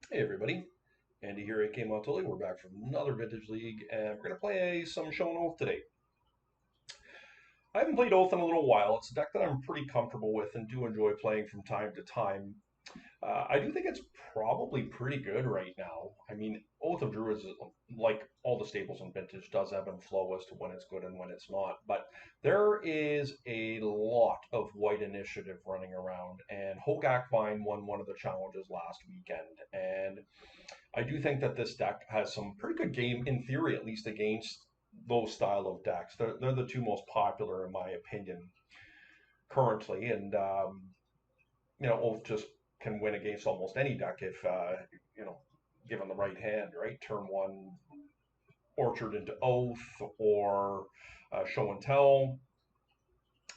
Hey everybody, Andy here, aka Montoli. We're back from another Vintage League, and we're going to play some Show and Oath today. I haven't played Oath in a little while. It's a deck that I'm pretty comfortable with and do enjoy playing from time to time. I do think it's probably pretty good right now. I mean, Oath of Druids, like all the staples in Vintage, does ebb and flow as to when it's good and when it's not. But there is a lot of white initiative running around, and Hogak Vine won one of the challenges last weekend. And I do think that this deck has some pretty good game, in theory, at least against those style of decks. They're the two most popular, in my opinion, currently. And, Oath just can win against almost any deck if, given the right hand, right? Turn one, Orchard into Oath, or Show and Tell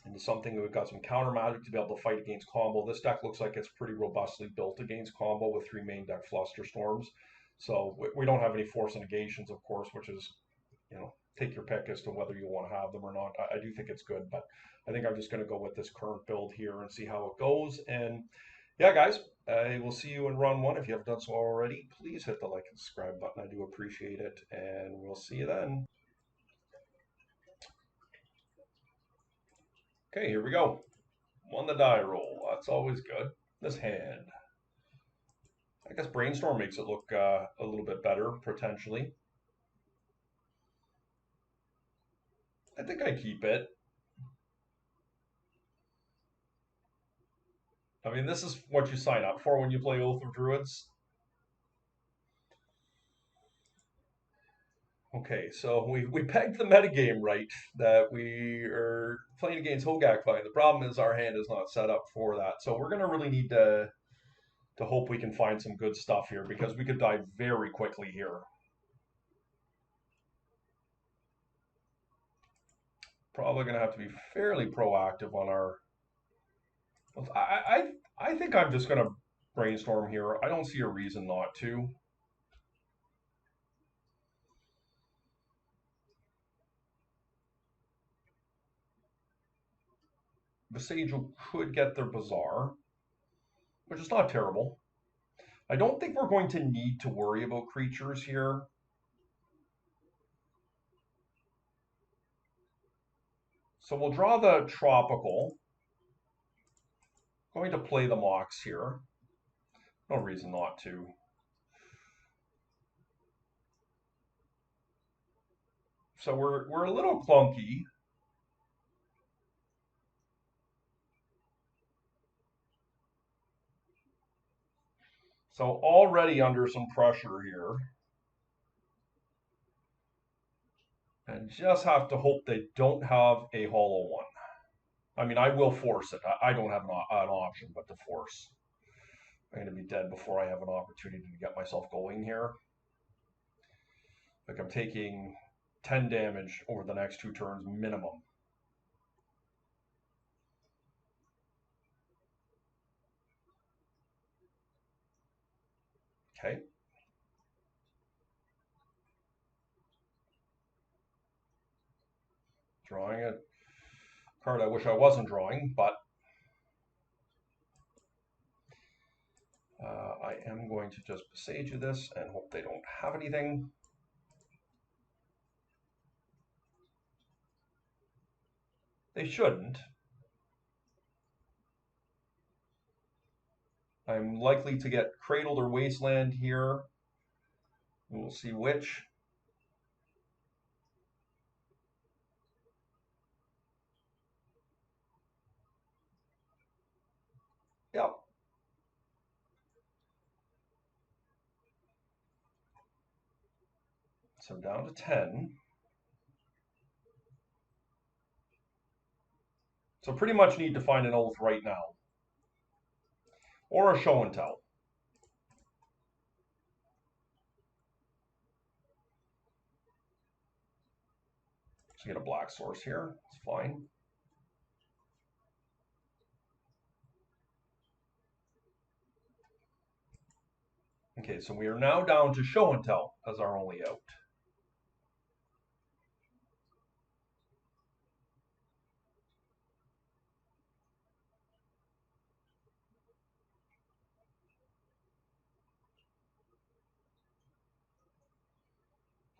into something. We've got some counter magic to be able to fight against combo. This deck looks like it's pretty robustly built against combo with three main deck Flusterstorms. So we don't have any force negations, of course, which is, take your pick as to whether you want to have them or not. I do think it's good, but I think I'm just going to go with this current build here and see how it goes. And yeah, guys, I will see you in round one. If you haven't done so already, please hit the like and subscribe button. I do appreciate it, and we'll see you then. Okay, here we go. On the die roll. That's always good. This hand. I guess Brainstorm makes it look a little bit better, potentially. I think I keep it. I mean, this is what you sign up for when you play Oath of Druids. Okay, so we pegged the metagame right, that we are playing against Hogak Vine. The problem is our hand is not set up for that. So we're going to really need to hope we can find some good stuff here because we could die very quickly here. Probably going to have to be fairly proactive on our. I think I'm just going to brainstorm here. I don't see a reason not to. Besage could get their Bazaar, which is not terrible. I don't think we're going to need to worry about creatures here. So we'll draw the Tropical. Going to play the Mox here. No reason not to. So we're a little clunky. So already under some pressure here. And just have to hope they don't have a hollow one. I mean, I will force it. I don't have an option but to force. I'm going to be dead before I have an opportunity to get myself going here. Like I'm taking 10 damage over the next two turns minimum. Okay. Drawing a card I wish I wasn't drawing, but I am going to just Besage this and hope they don't have anything. They shouldn't. I'm likely to get Cradled or Wasteland here. We'll see which. Yep. So down to 10. So pretty much need to find an Oath right now. Or a Show and Tell. So get a black source here. It's fine. Okay, so we are now down to Show and Tell as our only out.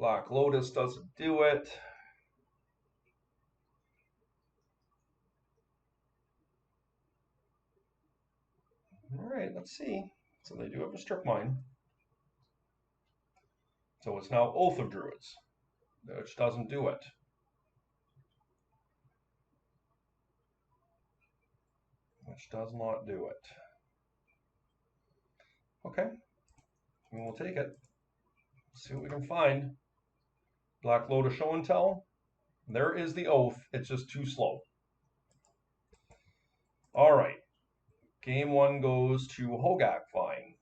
Black Lotus doesn't do it. All right, let's see. So they do have a strip mine. So it's now Oath of Druids, which doesn't do it. Which does not do it. Okay, we'll take it. Let's see what we can find. Black Lotus Show and Tell. There is the Oath. It's just too slow. All right. Game one goes to Hogak Vine.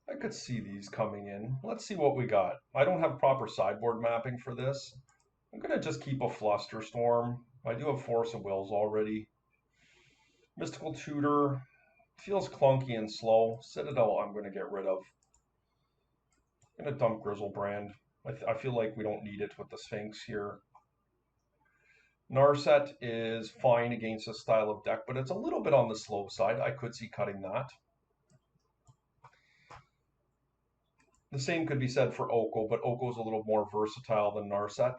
I could see these coming in. Let's see what we got. I don't have proper sideboard mapping for this. I'm going to just keep a Flusterstorm. I do have Force of Wills already. Mystical Tutor. Feels clunky and slow. Citadel I'm going to get rid of. I'm going to dump Grizzlebrand. I feel like we don't need it with the Sphinx here. Narset is fine against this style of deck, but it's a little bit on the slow side. I could see cutting that. The same could be said for Oko, but Oko is a little more versatile than Narset.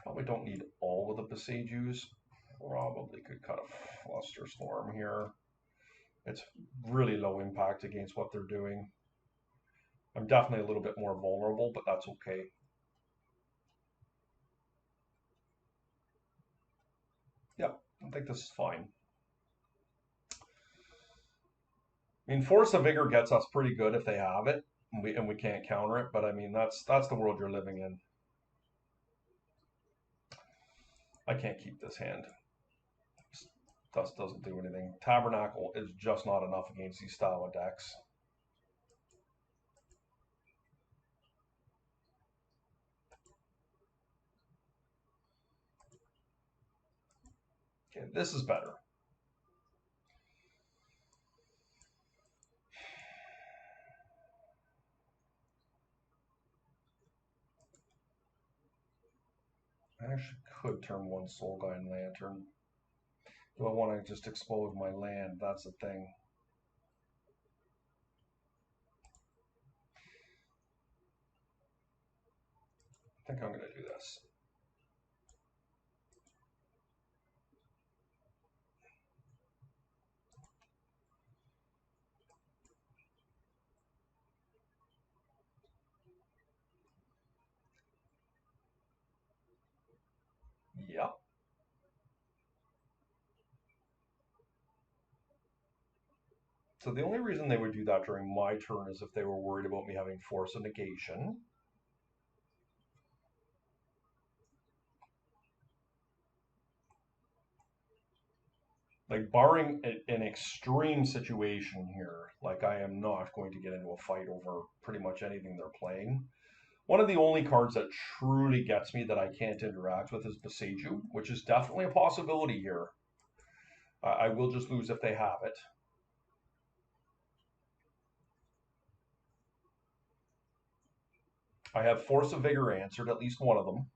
Probably don't need all of the Besajus. Probably could cut a Flusterstorm here. It's really low impact against what they're doing. I'm definitely a little bit more vulnerable, but that's okay. Yep, I think this is fine. I mean, Force of Vigor gets us pretty good if they have it, and we can't counter it. But I mean, that's the world you're living in. I can't keep this hand. Dust doesn't do anything. Tabernacle is just not enough against these style of decks. Okay, this is better. I actually could turn one Soul Guide Lantern. Do I want to just expose my land? That's the thing. I think I'm going to do this. Yep. So the only reason they would do that during my turn is if they were worried about me having Force of Negation. Like, barring an extreme situation here, like I am not going to get into a fight over pretty much anything they're playing. One of the only cards that truly gets me that I can't interact with is Besaju, which is definitely a possibility here. I will just lose if they have it. I have Force of Vigor answered, at least one of them.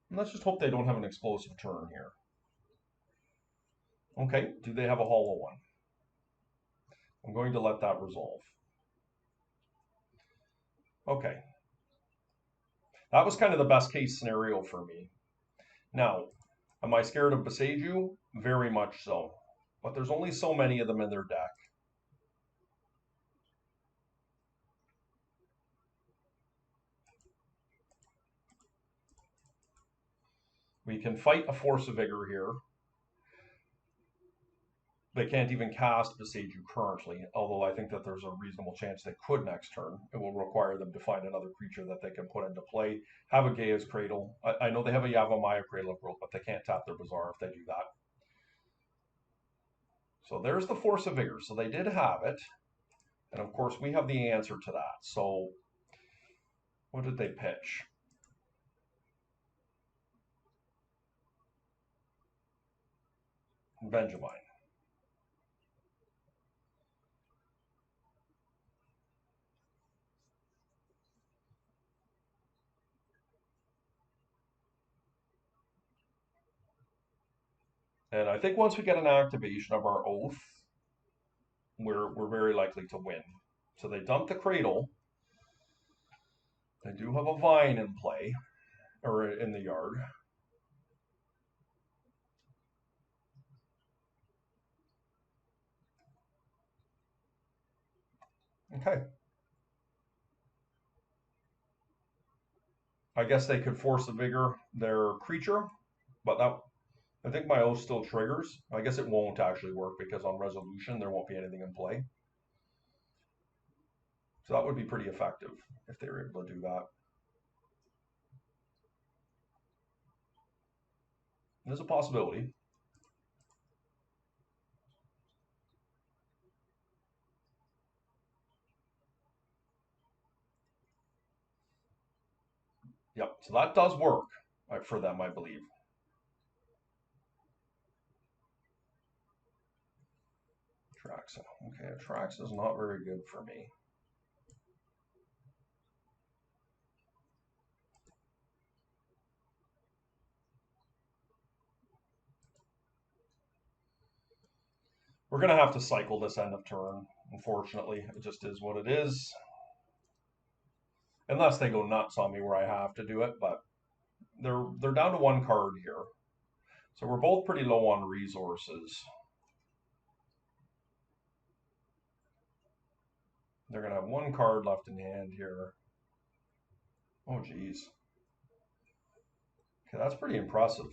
And let's just hope they don't have an explosive turn here. Okay, do they have a hollow one? I'm going to let that resolve. Okay. That was kind of the best case scenario for me. Now, am I scared of Besaju? Very much so. But there's only so many of them in their deck. We can fight a Force of Vigor here. They can't even cast Besaju currently, although I think that there's a reasonable chance they could next turn. It will require them to find another creature that they can put into play. Have a Gaia's Cradle. I know they have a Yavimaya Cradle of Growth, but they can't tap their Bazaar if they do that. So there's the Force of Vigor. So they did have it. And of course, we have the answer to that. So what did they pitch? Benjamin. And I think once we get an activation of our Oath, we're very likely to win. So they dump the Cradle. They do have a Vine in play, or in the yard. Okay. I guess they could force the Vigor their creature, but that I think my Oath still triggers. I guess it won't actually work because on resolution there won't be anything in play. So that would be pretty effective if they were able to do that. There's a possibility. Yep, so that does work for them, I believe. Trax. Okay, Trax is not very good for me. We're going to have to cycle this end of turn, unfortunately. It just is what it is. Unless they go nuts on me where I have to do it, but they're down to one card here. So we're both pretty low on resources. They're going to have one card left in hand here. Oh, geez. Okay, that's pretty impressive.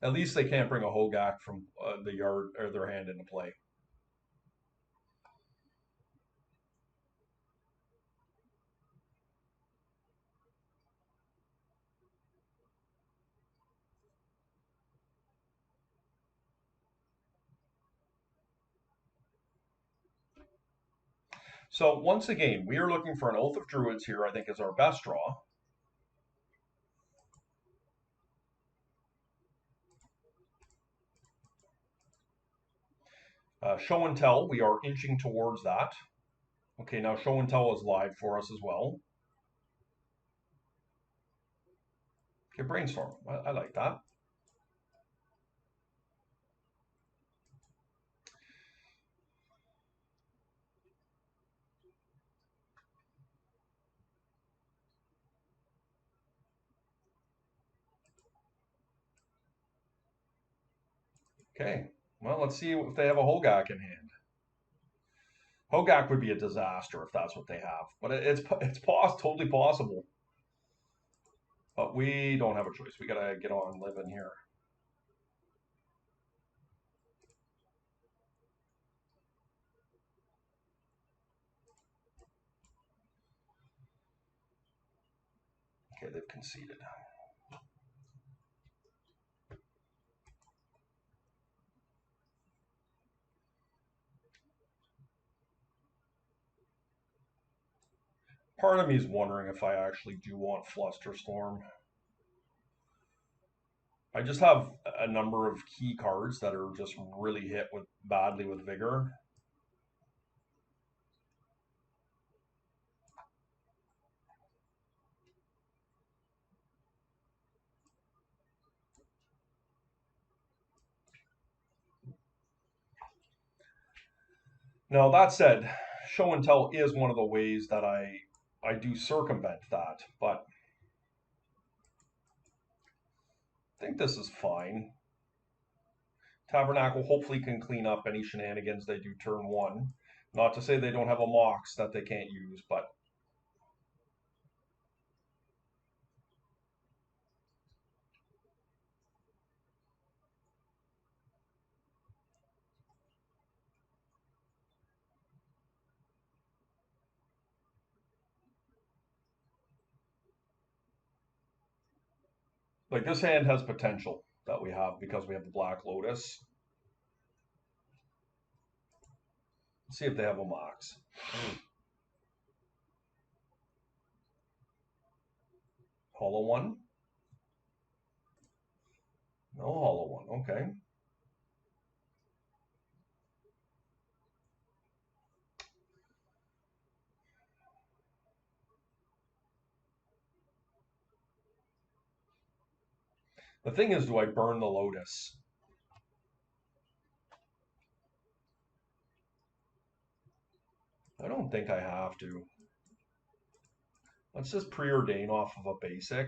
At least they can't bring a Hogak from the yard or their hand into play. So once again, we are looking for an Oath of Druids here, I think is our best draw. Show and Tell, we are inching towards that. Okay, now Show and Tell is live for us as well. Okay, Brainstorm, I like that. Okay, well, let's see if they have a Hogak in hand. Hogak would be a disaster if that's what they have, but it's totally possible. But we don't have a choice. We gotta get on living here. Okay, they've conceded. Part of me is wondering if I actually do want Flusterstorm. I just have a number of key cards that are just really hit with badly with Vigor. Now that said, Show and Tell is one of the ways that I do circumvent that, but I think this is fine. Tabernacle hopefully can clean up any shenanigans they do turn one. Not to say they don't have a Mox that they can't use, but like this hand has potential that we have because we have the Black Lotus. Let's see if they have a Mox. Hollow one? No hollow one, okay. The thing is, do I burn the Lotus? I don't think I have to. Let's just preordain off of a basic.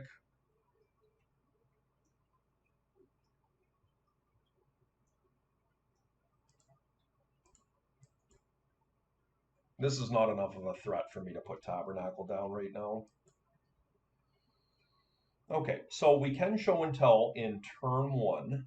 This is not enough of a threat for me to put Tabernacle down right now. Okay, so we can show and tell in turn 1.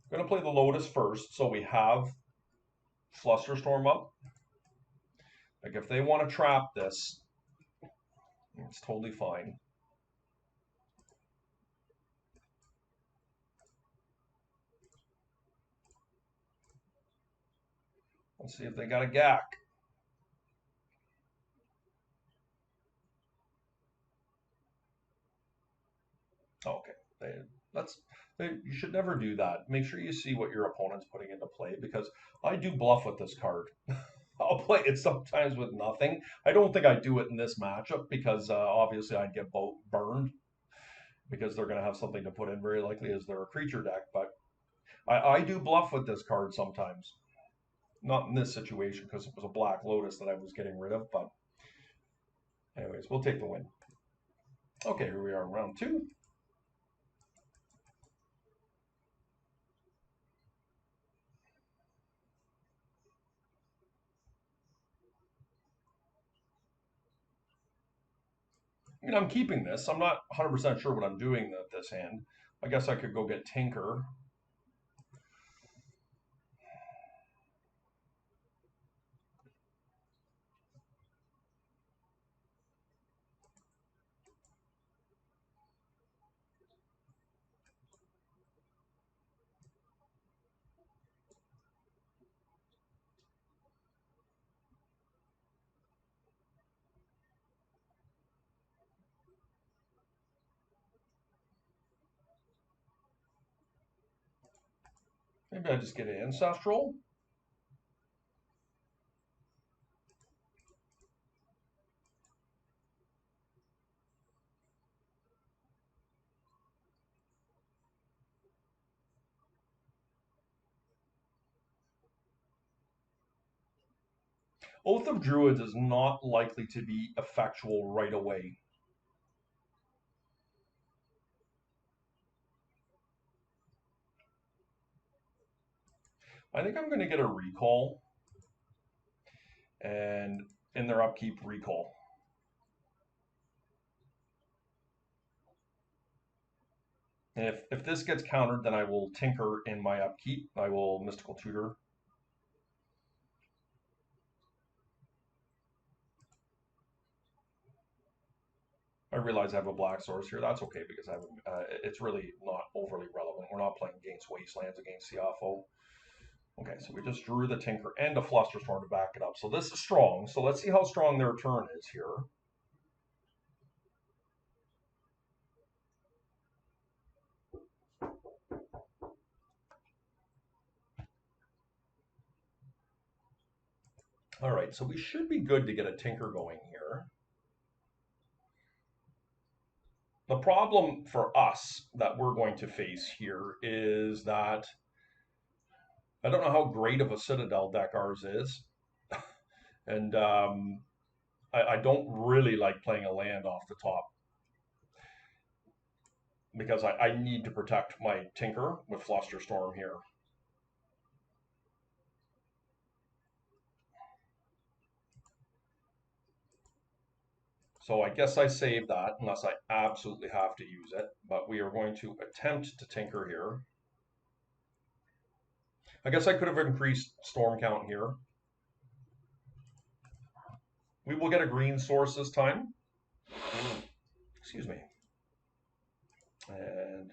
I'm going to play the Lotus first, so we have Flusterstorm up. Like if they want to trap this, it's totally fine. Let's see if they got a GAC. Okay, you should never do that. Make sure you see what your opponent's putting into play, because I do bluff with this card. I'll play it sometimes with nothing. I don't think I do it in this matchup because obviously I'd get burned because they're going to have something to put in, very likely as their creature deck. But I do bluff with this card sometimes. Not in this situation because it was a Black Lotus that I was getting rid of. But anyways, we'll take the win. Okay, here we are, round 2. I mean, I'm keeping this. I'm not 100% sure what I'm doing with this hand. I guess I could go get Tinker. Maybe I just get an Ancestral. Oath of Druids is not likely to be effectual right away. I think I'm going to get a recall, and in their upkeep, recall. And if this gets countered, then I will Tinker in my upkeep. I will Mystical Tutor. I realize I have a black source here. That's okay because it's really not overly relevant. We're not playing against Wastelands, against Siafo. Okay, so we just drew the Tinker and a Flusterstorm to back it up. So this is strong. So let's see how strong their turn is here. All right, so we should be good to get a Tinker going here. The problem for us that we're going to face here is that I don't know how great of a Citadel deck ours is. And I don't really like playing a land off the top because I need to protect my Tinker with Flusterstorm here. So I guess I save that unless I absolutely have to use it. But we are going to attempt to Tinker here. I guess I could have increased Storm count here. We will get a green source this time. Excuse me. And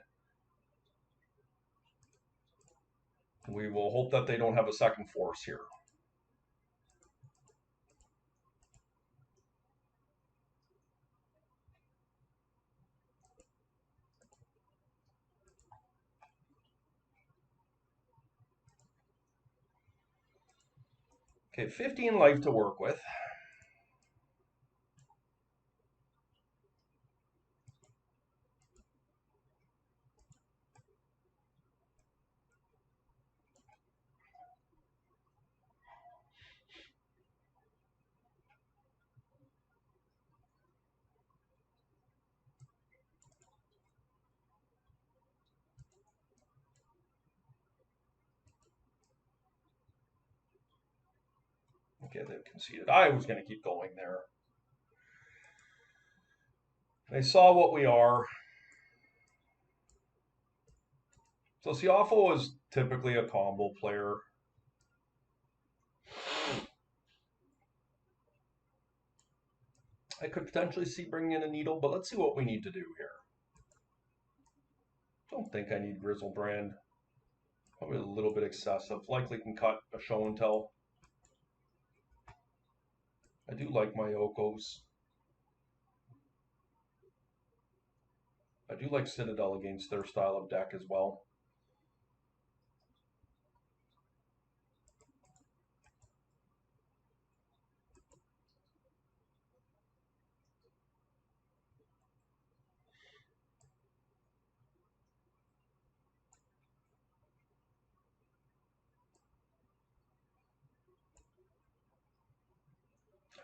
we will hope that they don't have a second force here. Okay, 15 life to work with. Okay, they've conceded. I was going to keep going there. They saw what we are. So Siafo is typically a combo player. I could potentially see bringing in a needle, but let's see what we need to do here. Don't think I need Grizzlebrand. Probably a little bit excessive. Likely can cut a show and tell. I do like my Okos. I do like Citadel against their style of deck as well.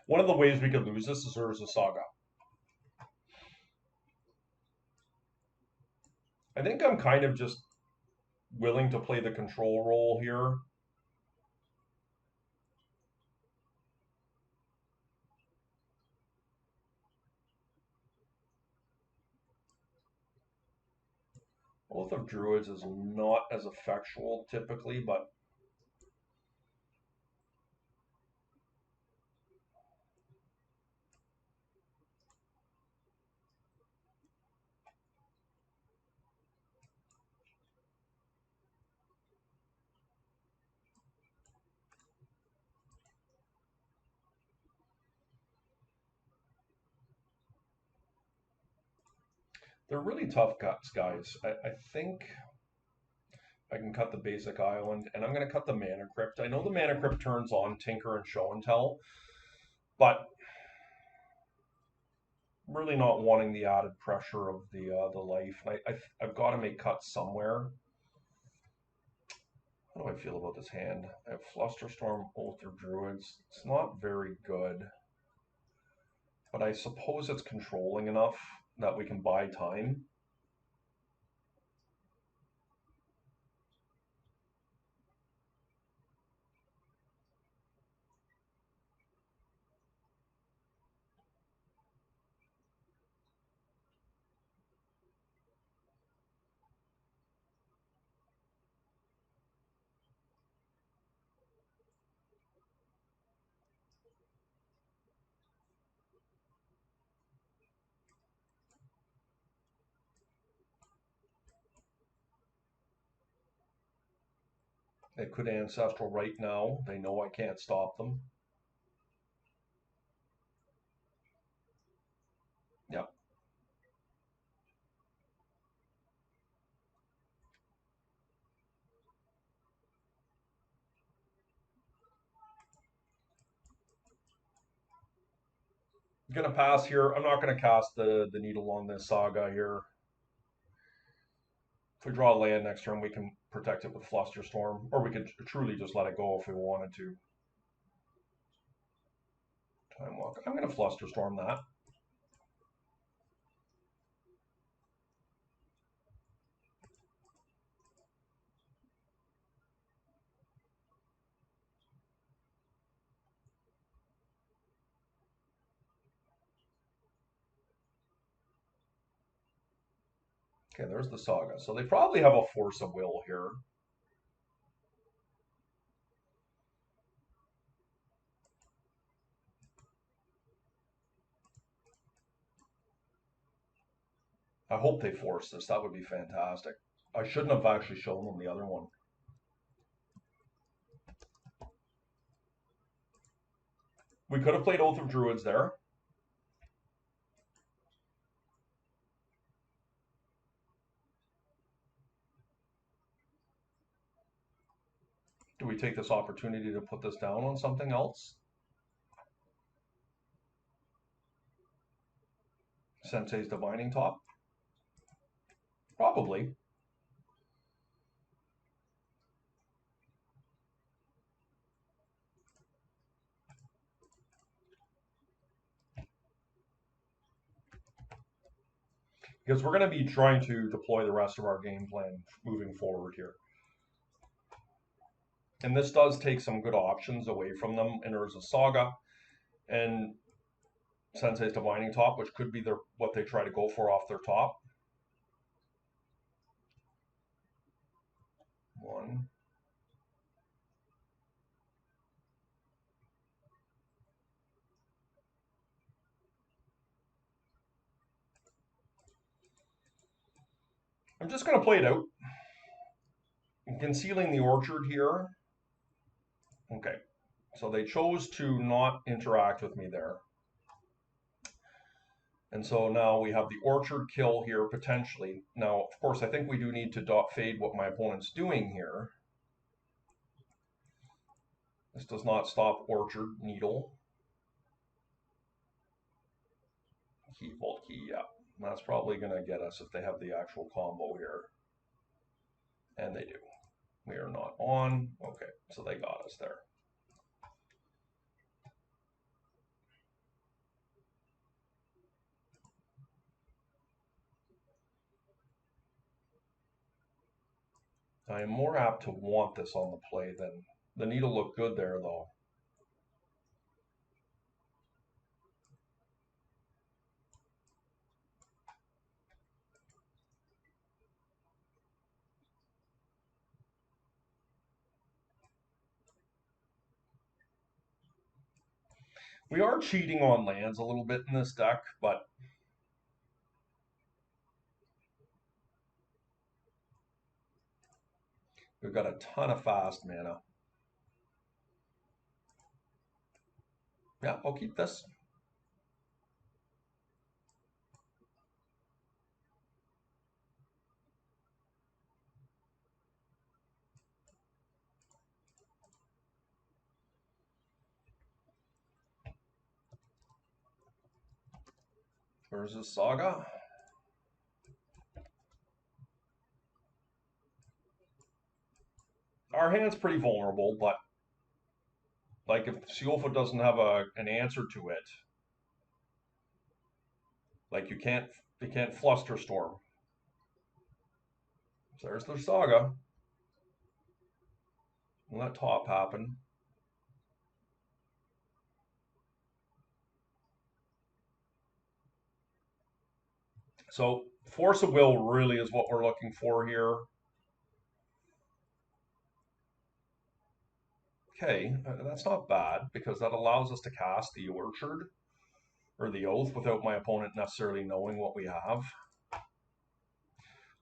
One of the ways we could lose this is there's a Saga. I think I'm kind of just willing to play the control role here. Oath of Druids is not as effectual typically, but they're really tough cuts, guys. I think I can cut the basic island, and I'm going to cut the Mana Crypt. I know the Mana Crypt turns on Tinker and Show and Tell, but I'm really not wanting the added pressure of the life. And I've got to make cuts somewhere. How do I feel about this hand? I have Flusterstorm, Oath of Druids. It's not very good, but I suppose it's controlling enough that we can buy time. They could Ancestral right now. They know I can't stop them. Yep. I'm going to pass here. I'm not going to cast the needle on this Saga here. If we draw a land next turn, we can protect it with Flusterstorm, or we could truly just let it go if we wanted to. Time Walk. I'm going to Flusterstorm that. Okay, there's the Saga. So they probably have a Force of Will here. I hope they force this. That would be fantastic. I shouldn't have actually shown them the other one. We could have played Oath of Druids there. Do we take this opportunity to put this down on something else? Sensei's Divining Top? Probably. Because we're going to be trying to deploy the rest of our game plan moving forward here. And this does take some good options away from them. And there's a Saga and Sensei's Divining Top, which could be what they try to go for off their top. One. I'm just going to play it out. I'm concealing the orchard here. Okay, so they chose to not interact with me there. And so now we have the orchard kill here potentially. Now, of course, I think we do need to fade what my opponent's doing here. This does not stop orchard needle. Key, vault key, yeah. That's probably going to get us if they have the actual combo here. And they do. We are not on. Okay, so they got us there. I am more apt to want this on the play than the needle looked good there, though. We are cheating on lands a little bit in this deck, but we've got a ton of fast mana. Yeah, I'll keep this. Where's this Saga? Our hand's pretty vulnerable, but like if Siofa doesn't have an answer to it, like you can't fluster storm. So there's the Saga. Let top happen. So force of will really is what we're looking for here. Okay, that's not bad because that allows us to cast the orchard or the oath without my opponent necessarily knowing what we have.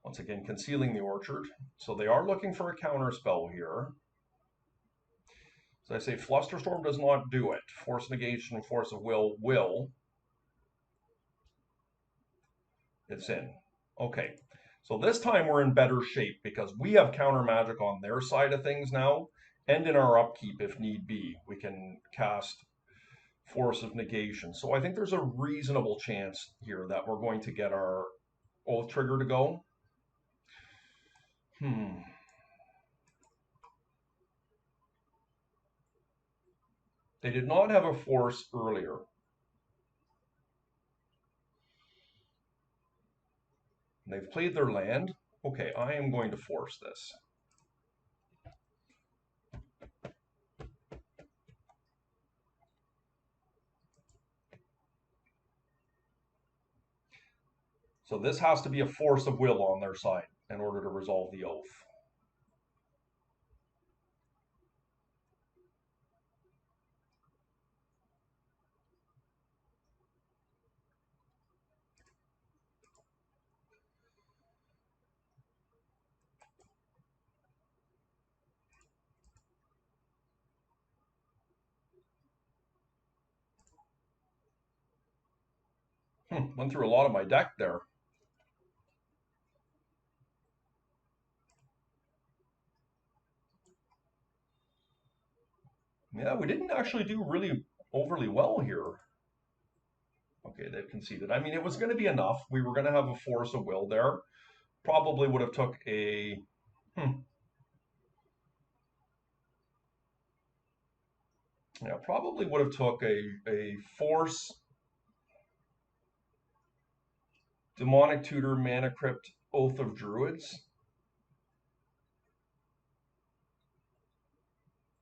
Once again, concealing the orchard. So they are looking for a counter spell here. As I say, Flusterstorm does not do it. Force negation and force of will. It's in. Okay, so this time we're in better shape because we have counter magic on their side of things now, and in our upkeep if need be. We can cast force of negation. So I think there's a reasonable chance here that we're going to get our oath trigger to go. They did not have a force earlier. They've played their land. Okay, I am going to force this. So this has to be a force of will on their side in order to resolve the oath. Went through a lot of my deck there. Yeah, we didn't actually do really overly well here. Okay, they've conceded. I mean, it was going to be enough. We were going to have a force of will there. Probably would have took a. Hmm, yeah, probably would have took a force, demonic tutor, mana crypt, oath of druids.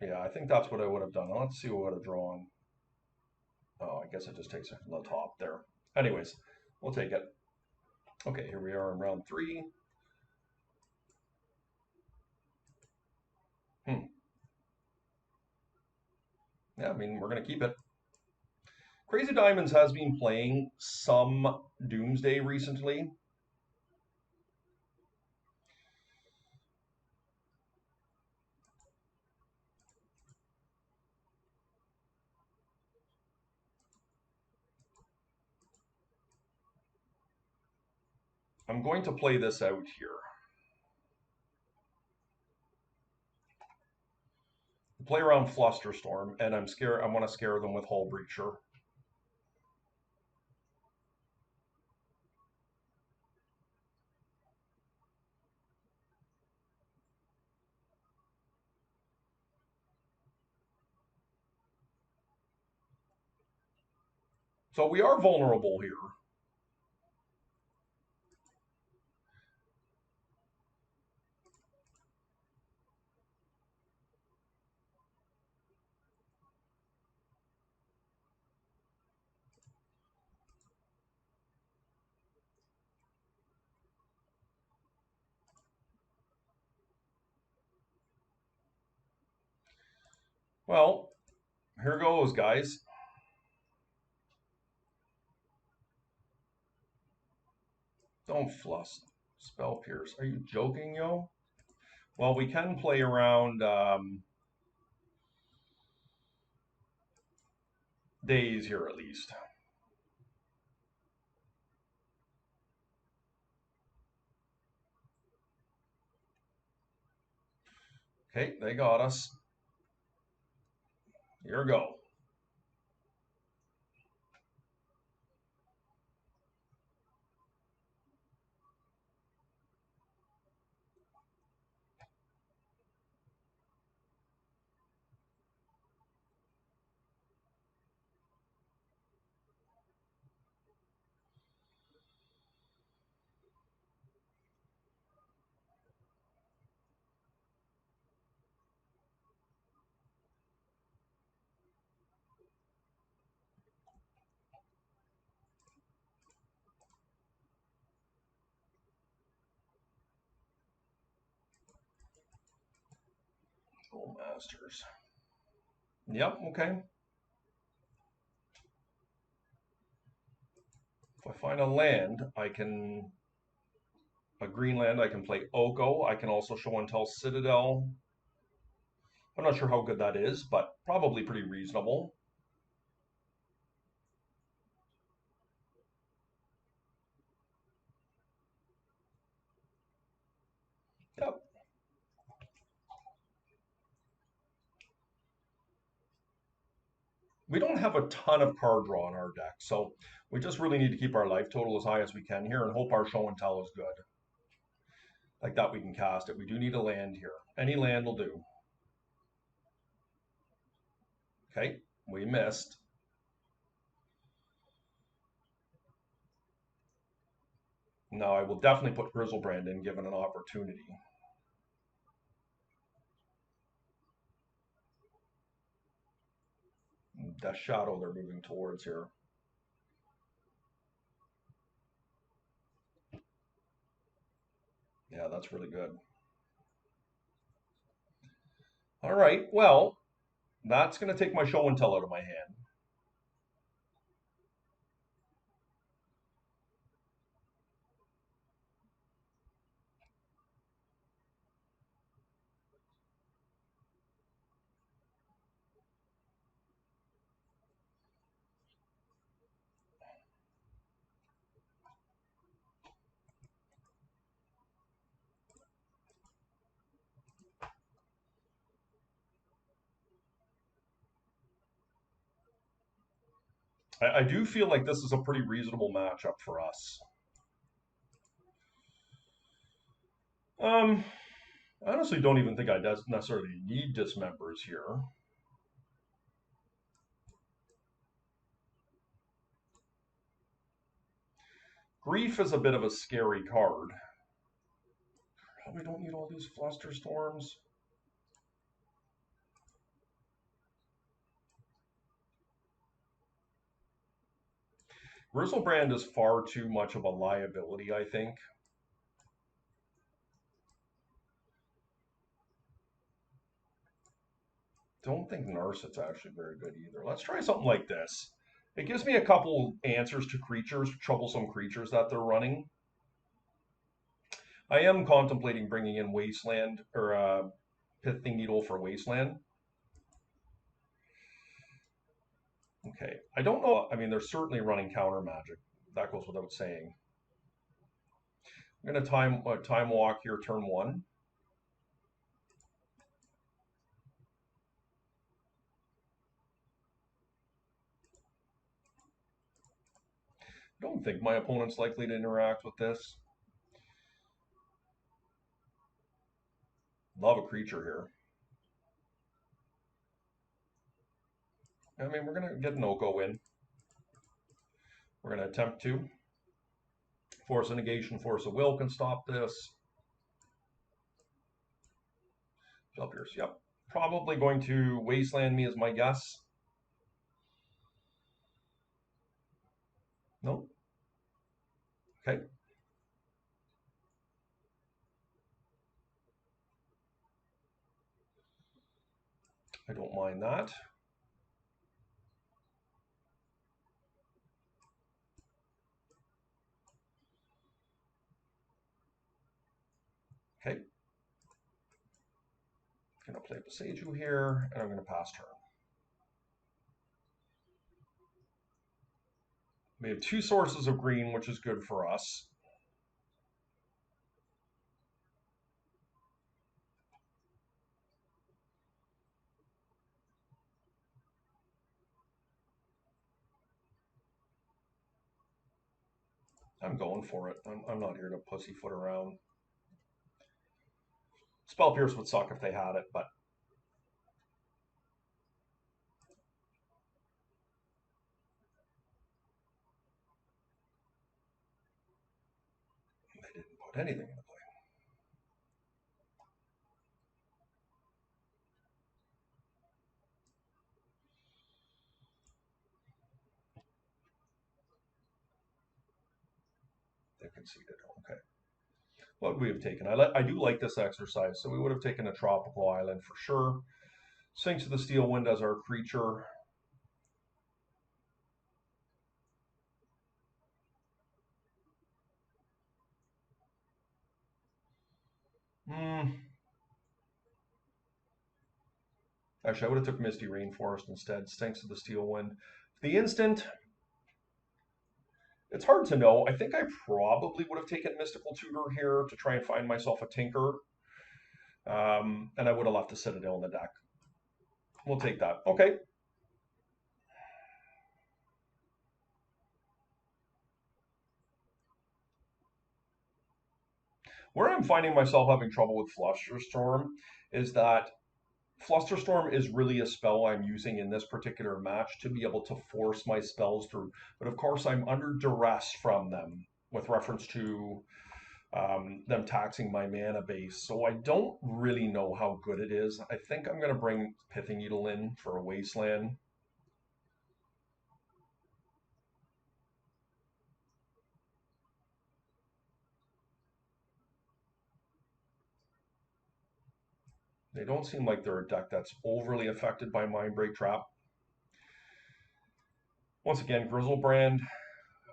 Yeah, I think that's what I would have done. Let's see what I would have drawn. Oh, I guess it just takes it from the top there. Anyways, we'll take it. Okay, here we are in round 3. Hmm. Yeah, I mean, we're going to keep it. Crazy Diamonds has been playing some Doomsday recently. I'm going to play this out here. Play around Flusterstorm, and I'm scared. I want to scare them with Hull Breacher. So we are vulnerable here. Well, here goes, guys. Don't fluss. Spell Pierce. Are you joking, yo? Well, we can play around days here at least. Okay, they got us. Here we go. Oh, Masters. Yep, okay. If I find a land, I can a green land, I can play Oko. I can also show and tell Citadel. I'm not sure how good that is, but probably pretty reasonable. Yep. We don't have a ton of card draw in our deck, so we just really need to keep our life total as high as we can here and hope our show and tell is good. Like that, we can cast it. We do need a land here. Any land will do. Okay, we missed. Now I will definitely put Grizzlebrand in given an opportunity. The shadow they're moving towards here. Yeah, that's really good. All right, well, that's going to take my show and tell out of my hand. I do feel like this is a pretty reasonable matchup for us. Um, I honestly don't even think I necessarily need dismembers here. Grief is a bit of a scary card. We don't need all these fluster storms. Grizzlebrand is far too much of a liability, I think. Don't think Narset's actually very good either. Let's try something like this. It gives me a couple answers to creatures, troublesome creatures that they're running. I am contemplating bringing in Wasteland or Pithing Needle for Wasteland. Okay, I don't know. I mean, they're certainly running counter magic. That goes without saying. I'm gonna time walk here, turn one. I don't think my opponent's likely to interact with this. Love a creature here. I mean, we're gonna get an Oko win. We're gonna attempt to. Force of Negation, Force of Will can stop this. Spell Pierce, yep. Probably going to Wasteland me as my guess. No. Okay. I don't mind that. Okay. Gonna play Boseiju here, and I'm gonna pass turn. We have two sources of green, which is good for us. I'm going for it. I'm not here to pussyfoot around. Spell Pierce would suck if they had it, but they didn't put anything into play. They conceded. Okay. What would we have taken? I do like this exercise, so we would have taken a tropical island for sure. Sphinx of the Steel Wind as our creature. Actually, I would have took Misty Rainforest instead. Sphinx of the Steel Wind. The instant, it's hard to know. I think I probably would have taken Mystical Tutor here to try and find myself a Tinker. And I would have left the Citadel in the deck. We'll take that. Okay. Where I'm finding myself having trouble with Flusterstorm is that Flusterstorm is really a spell I'm using in this particular match to be able to force my spells through. But of course, I'm under duress from them with reference to them taxing my mana base. So I don't really know how good it is. I think I'm going to bring Pithing Needle in for a Wasteland. They don't seem like they're a deck that's overly affected by Mindbreak Trap. Once again, Grizzlebrand,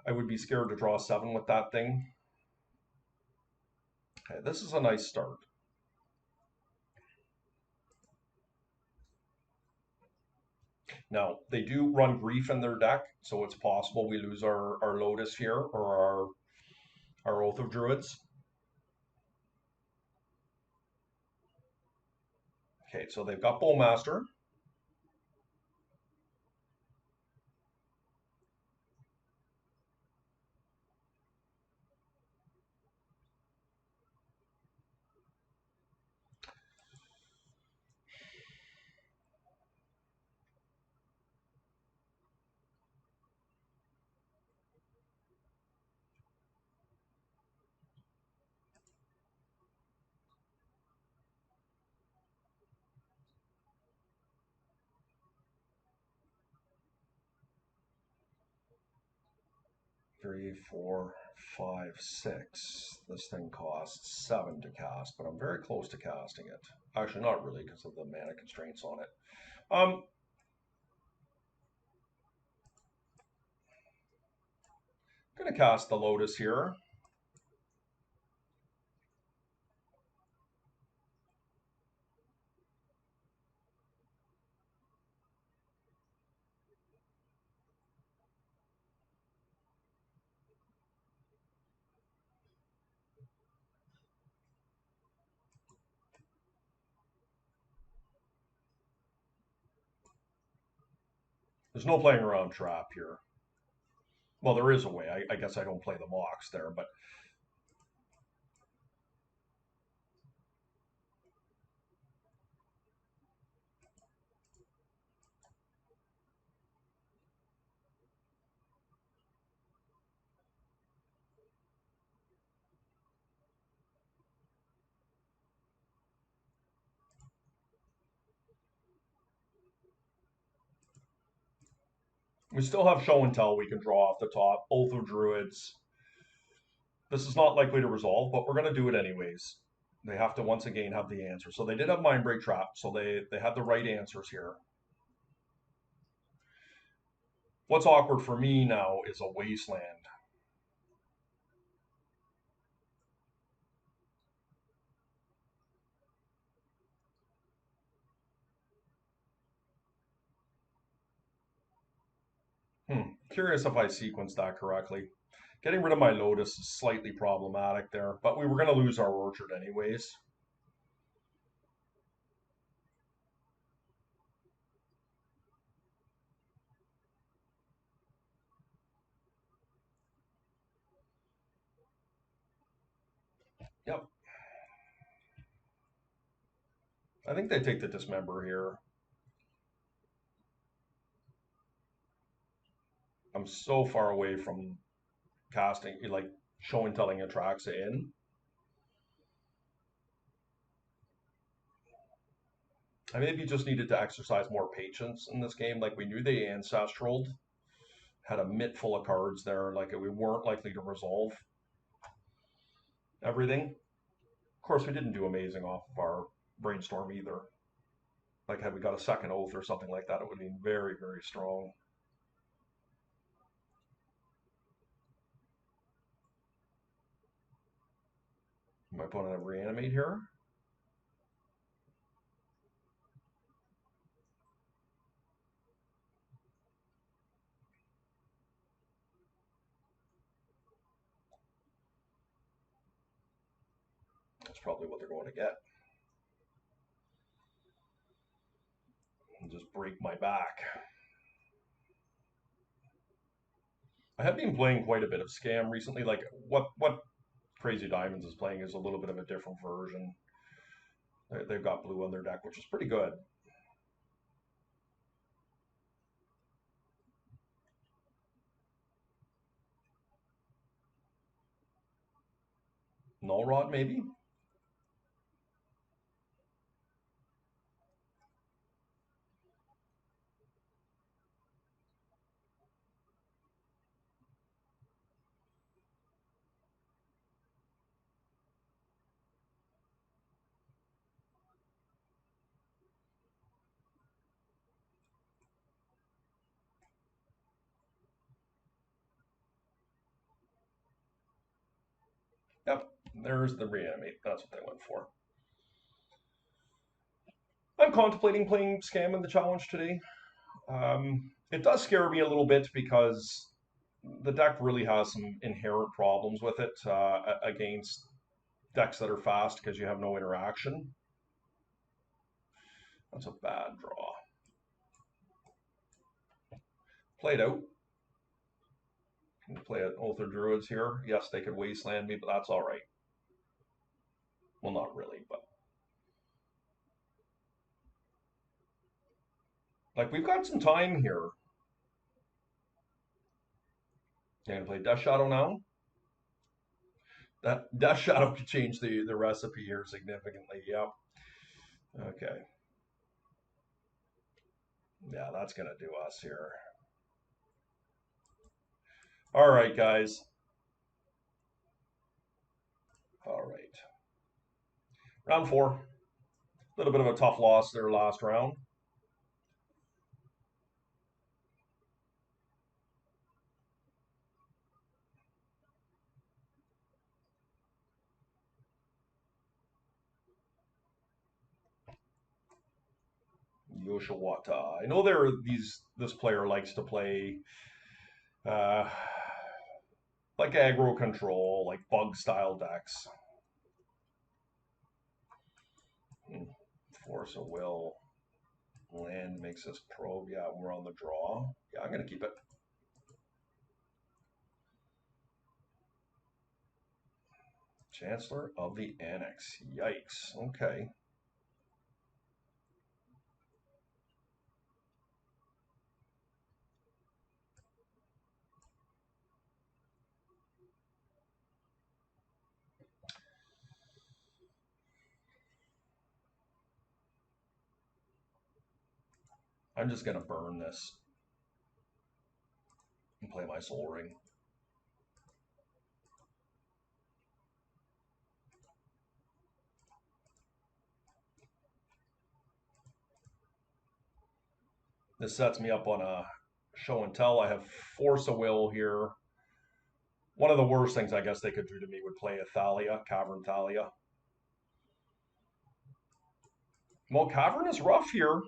I would be scared to draw 7 with that thing. Okay, this is a nice start. Now, they do run Grief in their deck, so it's possible we lose our Lotus here, or our Oath of Druids. Okay, so they've got Bowmaster. 3, 4, 5, 6. This thing costs 7 to cast, but I'm very close to casting it. Actually, not really because of the mana constraints on it. Going to cast the Lotus here. There's no playing around trap here. Well, there is a way. I guess I don't play the Mox there, but we still have show and tell we can draw off the top. Oath of Druids. This is not likely to resolve, but we're going to do it anyways. They have to once again have the answer. So they did have Mindbreak Trap, so they had the right answers here. What's awkward for me now is a Wasteland. Curious if I sequenced that correctly. Getting rid of my Lotus is slightly problematic there, but we were going to lose our Orchard anyways. Yep. I think they take the Dismember here. I'm so far away from casting, like show and telling Atraxa in. I maybe just needed to exercise more patience in this game. Like we knew they ancestraled, had a mitt full of cards there. Like we weren't likely to resolve everything. Of course, we didn't do amazing off of our brainstorm either. Like had we got a second Oath or something like that, it would have been very, very strong. My opponent have Reanimate here. That's probably what they're going to get. And just break my back. I have been playing quite a bit of Scam recently. Like what Crazy Diamonds is playing is a little bit of a different version. They've got blue on their deck, which is pretty good. Null Rod, maybe? Yep, there's the Reanimate. That's what they went for. I'm contemplating playing Scam in the challenge today. It does scare me a little bit because the deck really has some inherent problems with it against decks that are fast because you have no interaction. That's a bad draw. Played out. Can play an Oath of Druids here. Yes, they could Wasteland me, but that's all right. Well, not really, but like we've got some time here. You gonna play Death Shadow now? That Death Shadow could change the recipe here significantly. Yep. Okay. Yeah, that's gonna do us here. All right, guys. All right. Round 4. A little bit of a tough loss there last round. Yoshawata. I know there are these. This player likes to play uh, like aggro control, like bug style decks. Force of will. Land makes us probe. Yeah, we're on the draw. Yeah, I'm gonna keep it. Chancellor of the Annex. Yikes. Okay. I'm just gonna burn this and play my Soul Ring. This sets me up on a show and tell. I have Force of Will here. One of the worst things I guess they could do to me would play a Thalia, Cavern Thalia. Well, Cavern is rough here.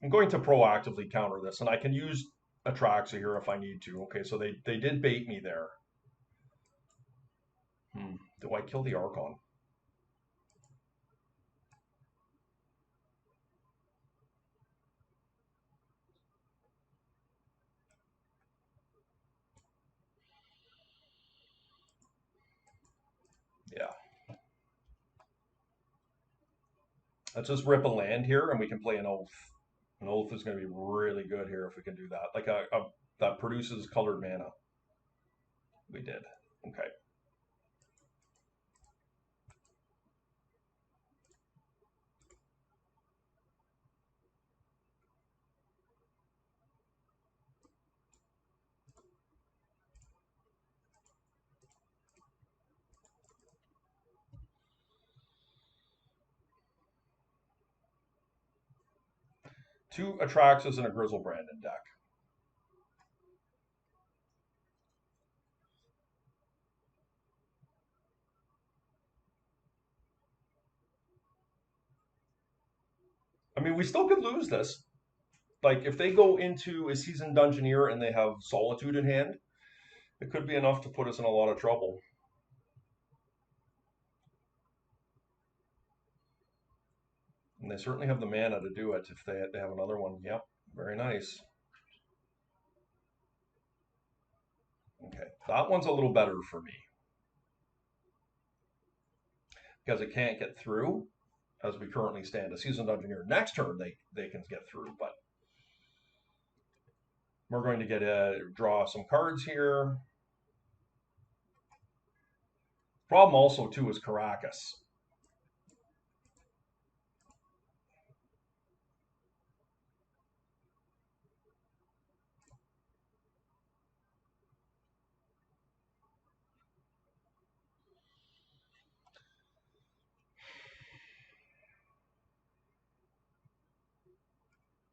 I'm going to proactively counter this, and I can use Atraxa here if I need to. Okay, so they did bait me there. Do I kill the Archon? Yeah. Let's just rip a land here, and we can play an Oath. An Oath is going to be really good here if we can do that. Like a that produces colored mana. We did. Okay. Two Atraxas and a Grizzlebrand in deck. I mean, we still could lose this. Like, if they go into a Seasoned Dungeoneer and they have Solitude in hand, it could be enough to put us in a lot of trouble. And they certainly have the mana to do it if they have another one. Yep, very nice. Okay, that one's a little better for me because it can't get through as we currently stand. A Seasoned Dungeoneer next turn they can get through, but we're going to get draw some cards here. Problem also too is Caracas.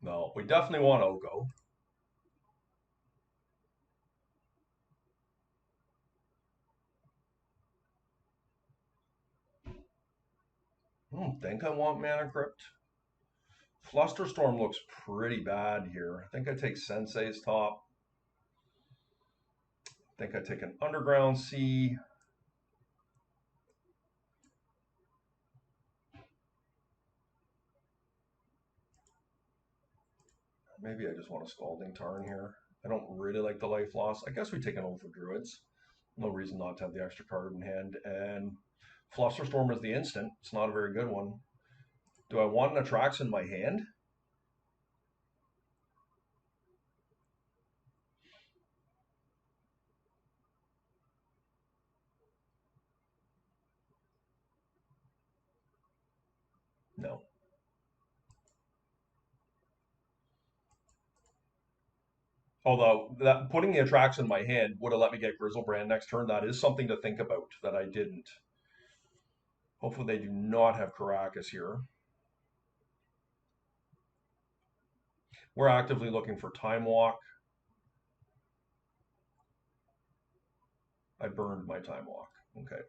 No, we definitely want Oko. I don't think I want Mana Crypt. Flusterstorm looks pretty bad here. I think I take Sensei's top. I think I take an Underground Sea. Maybe I just want a Scalding Tarn here. I don't really like the life loss. I guess we take an Oath of Druids. No reason not to have the extra card in hand. And Flusterstorm is the instant. It's not a very good one. Do I want an Atrax in my hand? No. Although that putting the attraction in my hand would have let me get Grizzlebrand next turn. That is something to think about that I didn't. Hopefully they do not have Caracas here. We're actively looking for Time Walk. I burned my Time Walk. Okay.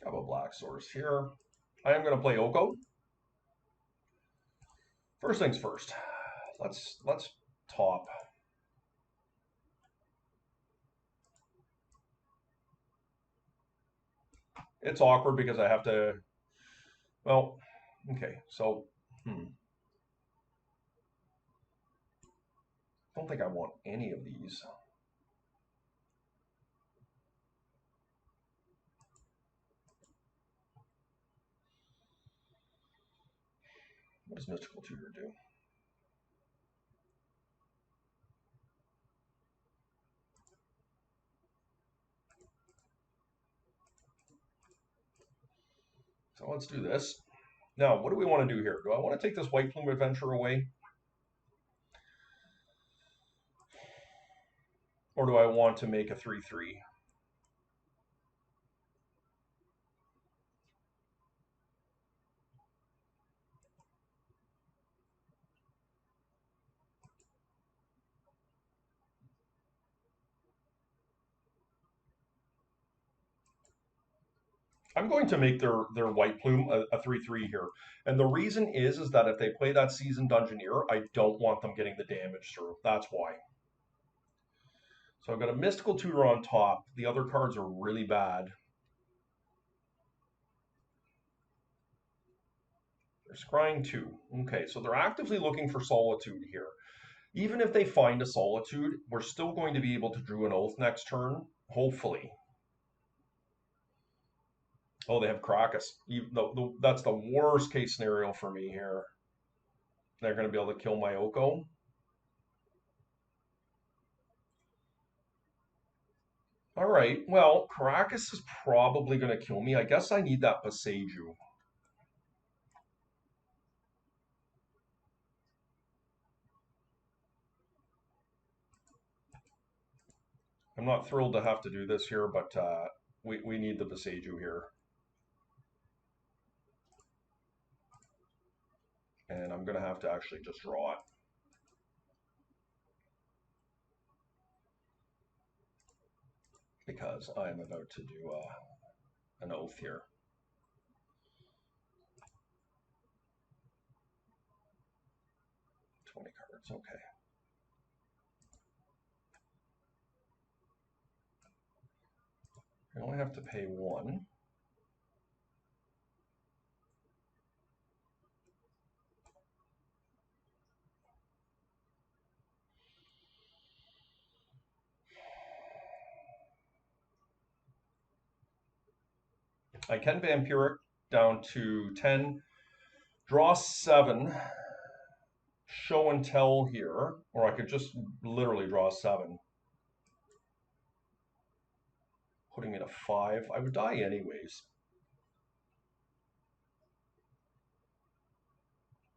Have a black source here. I am going to play Oko. First things first. Let's top. It's awkward because I have to. Well, okay. So, don't think I want any of these. What does Mystical Tutor do? So let's do this. Now, what do we want to do here? Do I want to take this White Plume Adventure away? Or do I want to make a 3/3? I'm going to make their White Plume a 3/3 here. And the reason is that if they play that Seasoned Dungeoneer, I don't want them getting the damage through. That's why. So I've got a Mystical Tutor on top. The other cards are really bad. They're scrying 2. Okay, so they're actively looking for Solitude here. Even if they find a Solitude, we're still going to be able to drew an Oath next turn, hopefully. Oh, they have Caracas. That's the worst case scenario for me here. They're going to be able to kill my Oko. All right, well, Caracas is probably going to kill me. I guess I need that Boseiju. I'm not thrilled to have to do this here, but we need the Boseiju here. And I'm going to have to actually just draw it. Because I'm about to do an Oath here. Cards, okay. I only have to pay 1. I can Vampiric down to 10, draw 7, show and tell here, or I could just literally draw 7. Putting in a 5. I would die anyways.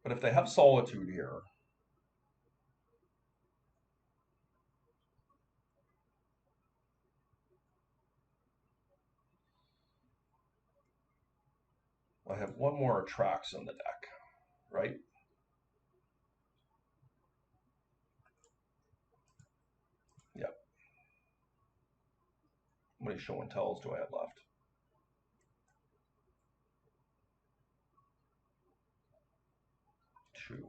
But if they have Solitude here, I have one more Attracts in the deck, right? Yep. How many show and tells do I have left? 2.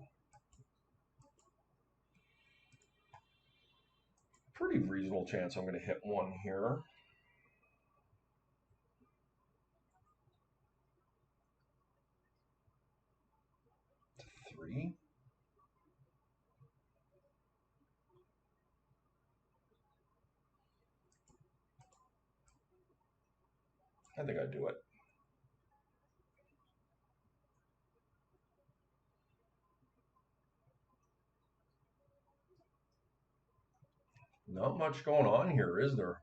Pretty reasonable chance I'm going to hit 1 here. 3. I think I'd do it. Not much going on here, is there?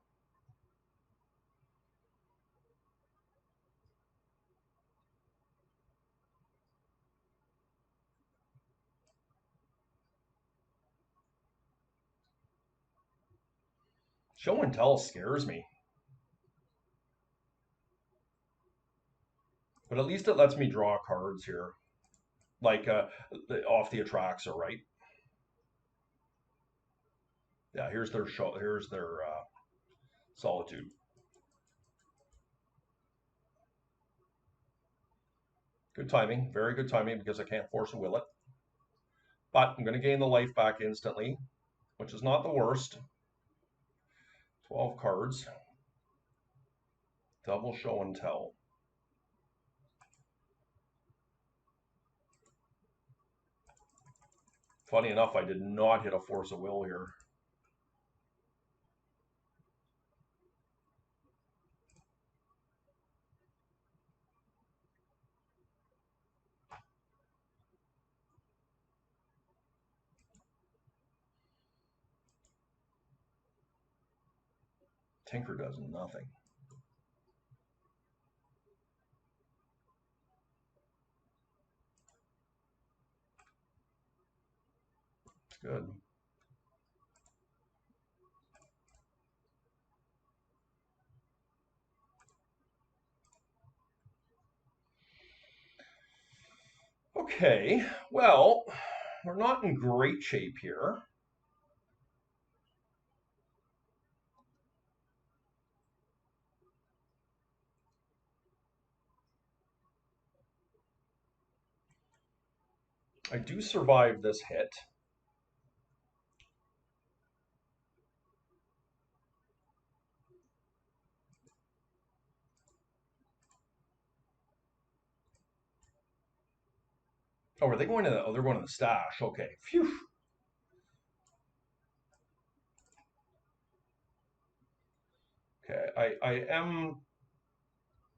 Show and tell scares me. But at least it lets me draw cards here. Like off the Atraxa, right? Yeah, here's their show. Here's their Solitude. Good timing, very good timing because I can't force a will it. But I'm going to gain the life back instantly, which is not the worst. 12 cards. Double show and tell. Funny enough, I did not hit a force of will here. Tinker does nothing. It's good. Okay, well, we're not in great shape here. I do survive this hit. Oh, are they going to the, oh, they're going to the stash. Okay, phew. Okay, I am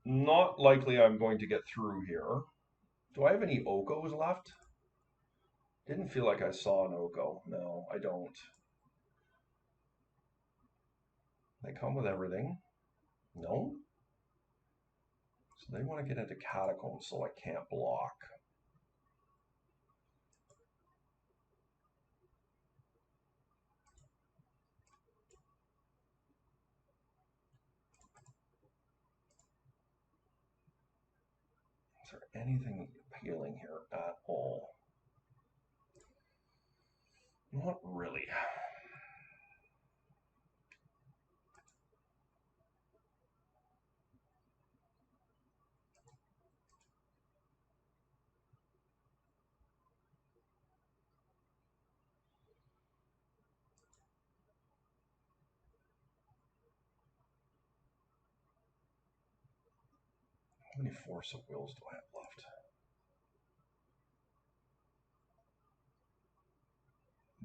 not likely I'm going to get through here. Do I have any Okos left? Didn't feel like I saw an Oko. No, I don't. They come with everything. No? So they want to get into Catacombs so I can't block. Is there anything appealing here at all? Not really. How many Force of Wills do I have left?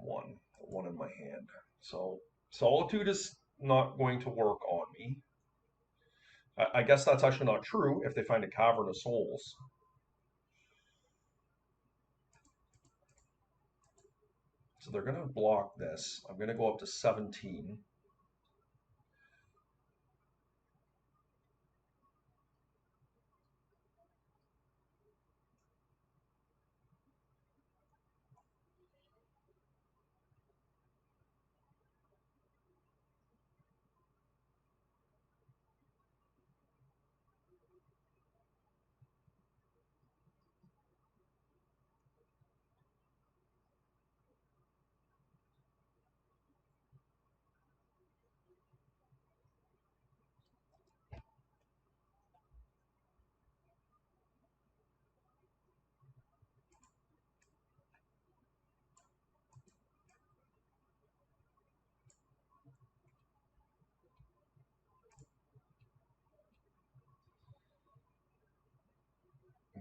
One in my hand. So Solitude is not going to work on me. I guess that's actually not true if they find a Cavern of Souls. So they're going to block this. I'm going to go up to 17.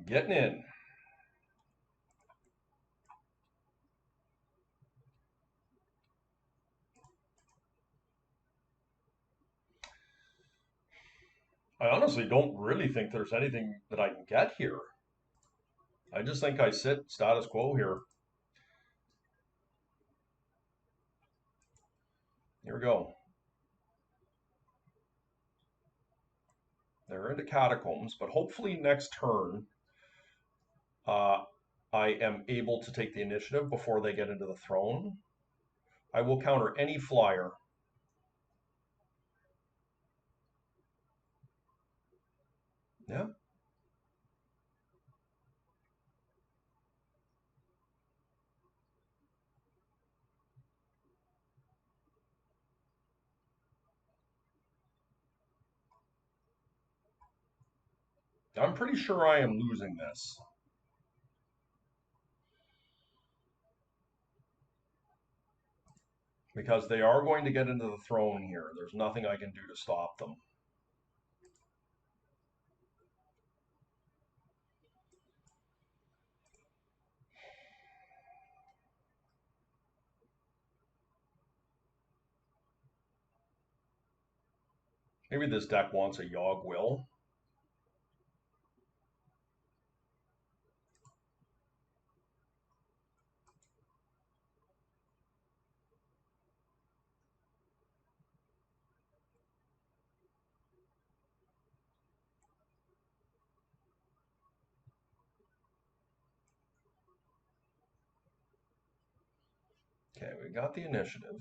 Getting in. I honestly don't really think there's anything that I can get here. I just think I sit status quo here. Here we go. They're into catacombs, but hopefully next turn uh, I am able to take the initiative before they get into the throne. I will counter any flyer. Yeah. I'm pretty sure I am losing this. Because they are going to get into the throne here. There's nothing I can do to stop them. Maybe this deck wants a Yogg Will. Okay, we got the initiative.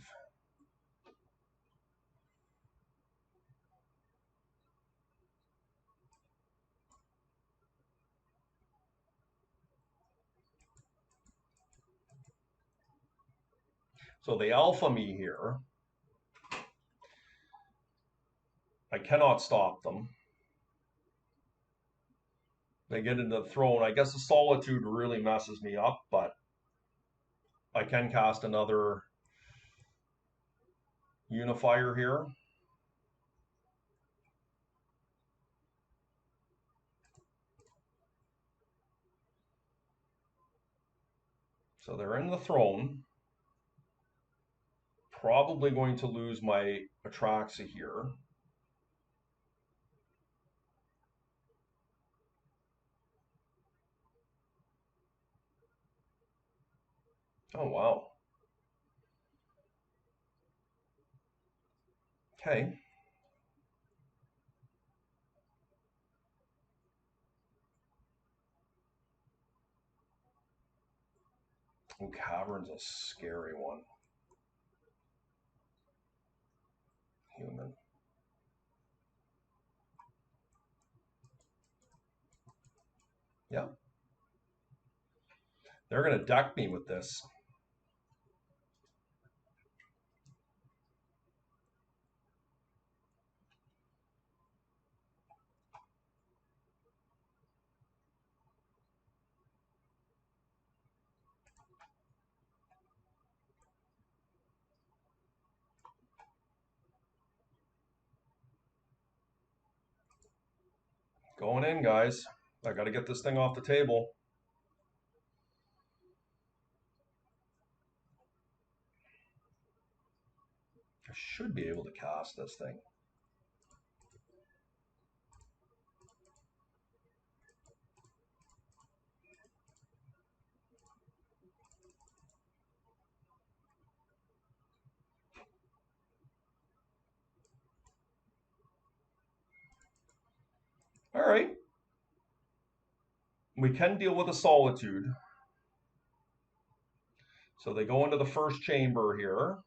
So they alpha me here. I cannot stop them. They get into the throne. I guess the Solitude really messes me up, but I can cast another Unifier here. So they're in the throne. Probably going to lose my Atraxa here. Oh, wow. Okay. Oh, Cavern's a scary one. Human. Yeah. They're going to deck me with this. Going in, guys. I got to get this thing off the table. I should be able to cast this thing. All right. We can deal with a Solitude. So they go into the first chamber here.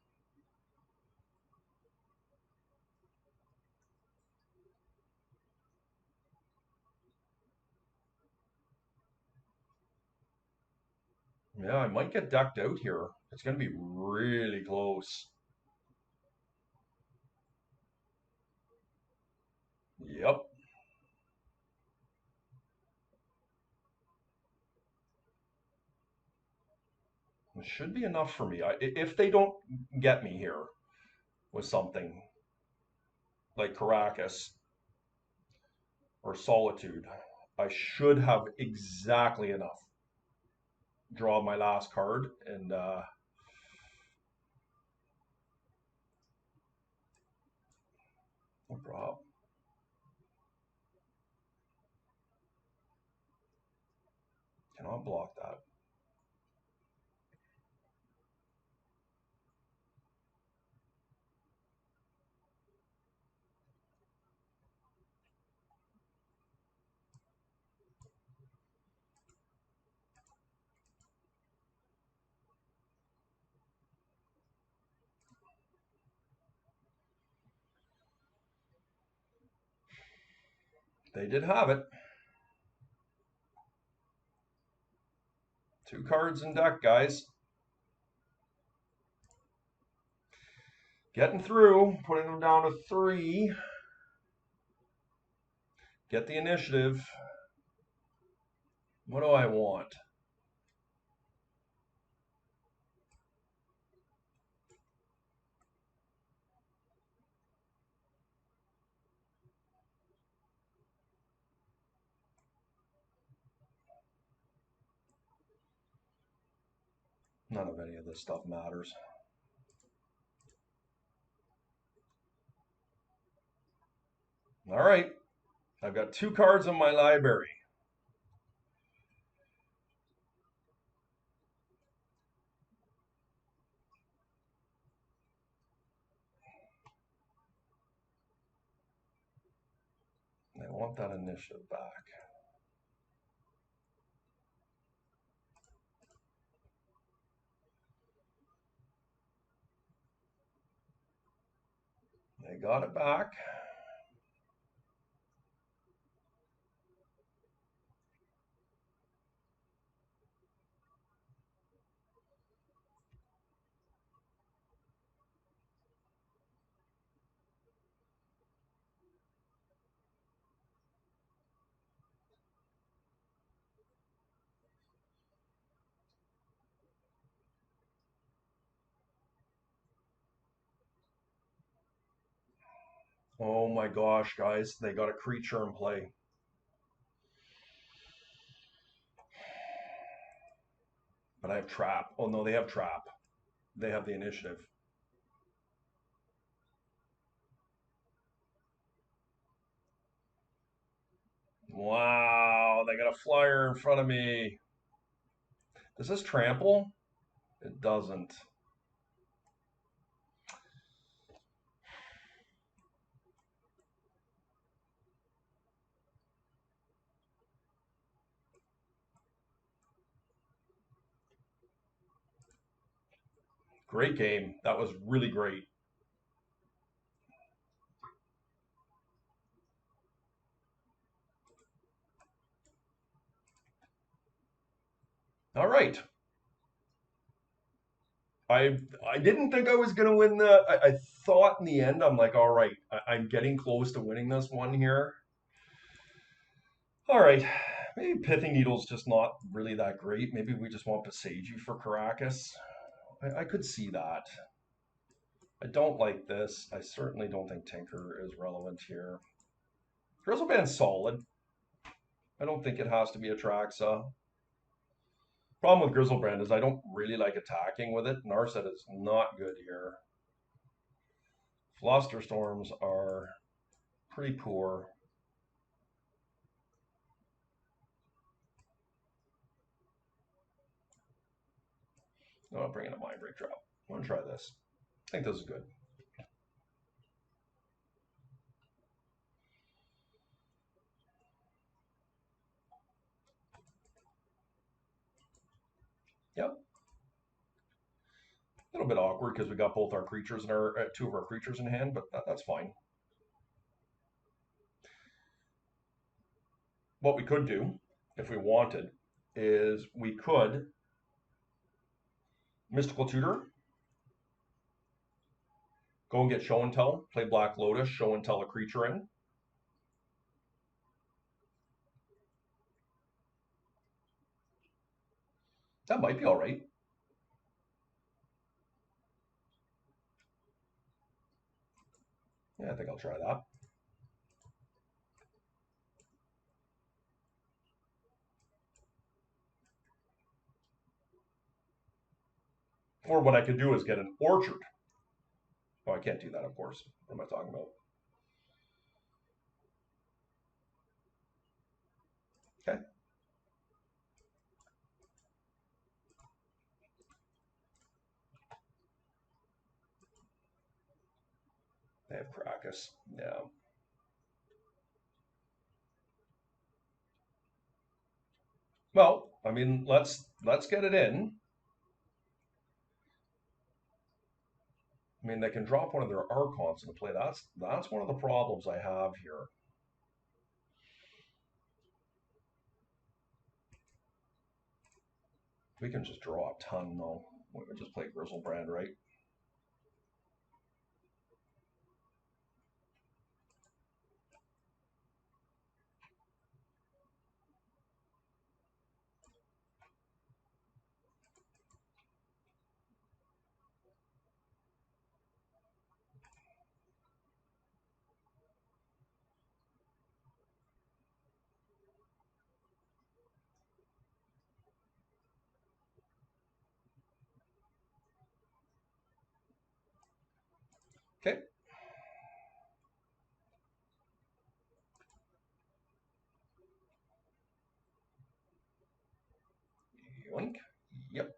Yeah, I might get decked out here. It's going to be really close. Yep. It should be enough for me. If they don't get me here with something like Caracas or Solitude, I should have exactly enough. Draw my last card and no problem. Cannot block that. They did have it. 2 cards in deck, guys. Getting through, putting them down to 3. Get the initiative. What do I want? None of any of this stuff matters. All right. I've got 2 cards in my library. I want that initiative back. They got it back. Oh my gosh, guys, they got a creature in play. But I have trap. Oh no, they have trap. They have the initiative. Wow, they got a flyer in front of me. Does this trample? It doesn't. Great game. That was really great. All right. I didn't think I was going to win the. I thought in the end, I'm like, all right, I'm getting close to winning this one here. All right. Maybe Pithing Needle's just not really that great. Maybe we just want Pasagi for Caracas. I could see that. I don't like this. I certainly don't think Tinker is relevant here. Grizzleband's solid. I don't think it has to be a Traxa. Problem with Grizzlebrand is I don't really like attacking with it. Narset is not good here. Flusterstorms are pretty poor. Oh, I'll bring in a Mind Break Drop. I'm going to try this. I think this is good. Yep. A little bit awkward because we got both our creatures in our 2 of our creatures in hand, but that's fine. What we could do, if we wanted, is we could Mystical Tutor, go and get Show and Tell, play Black Lotus, Show and Tell a creature in. That might be all right. Yeah, I think I'll try that. Or what I could do is get an Orchard. Oh, I can't do that, of course. What am I talking about? Okay. have Krakus. Yeah. Well, I mean, let's get it in. I mean, they can drop one of their Archons into play. That's one of the problems I have here. We can just draw a ton, though. We can just play Grizzlebrand, right? Okay. Yoink. Yep.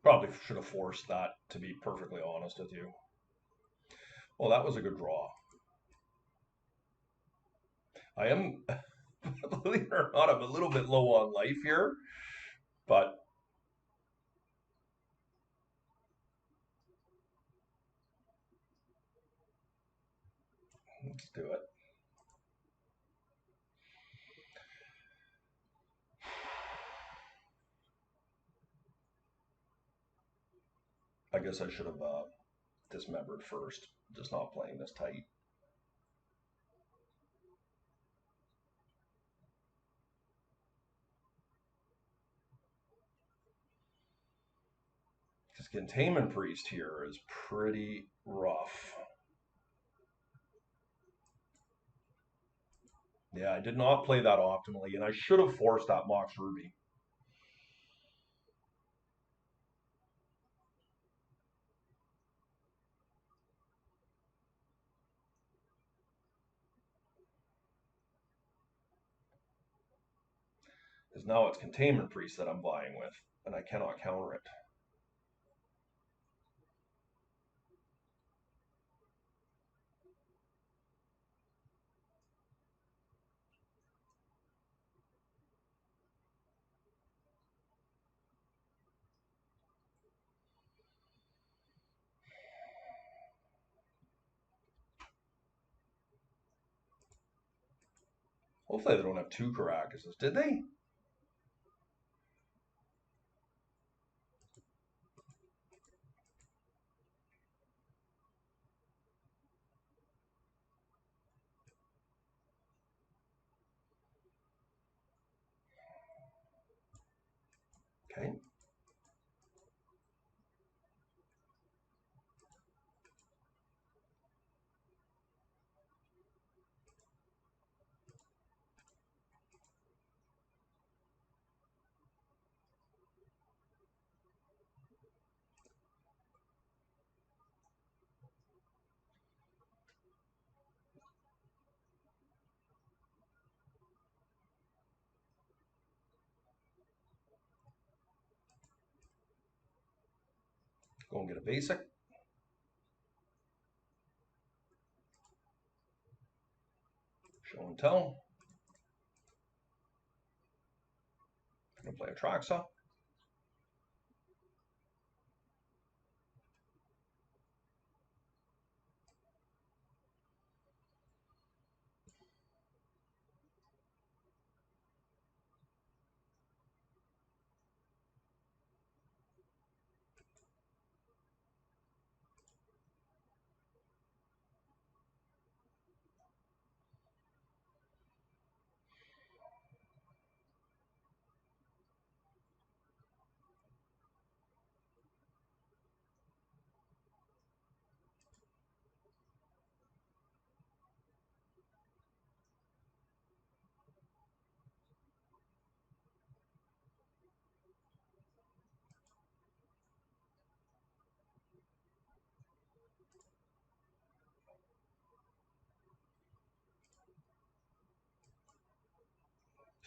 Probably should have forced that, to be perfectly honest with you. Well, that was a good draw. I am, believe it or not, I'm a little bit low on life here, but let's do it. I guess I should have dismembered first, just not playing this tight. Because Containment Priest here is pretty rough. Yeah, I did not play that optimally, and I should have forced that Mox Ruby. Because now it's Containment Priest that I'm vying with, and I cannot counter it. Hopefully they don't have two Caracases. Did they? Okay. Go and get a basic. Show and tell. I'm going to play a Traxa.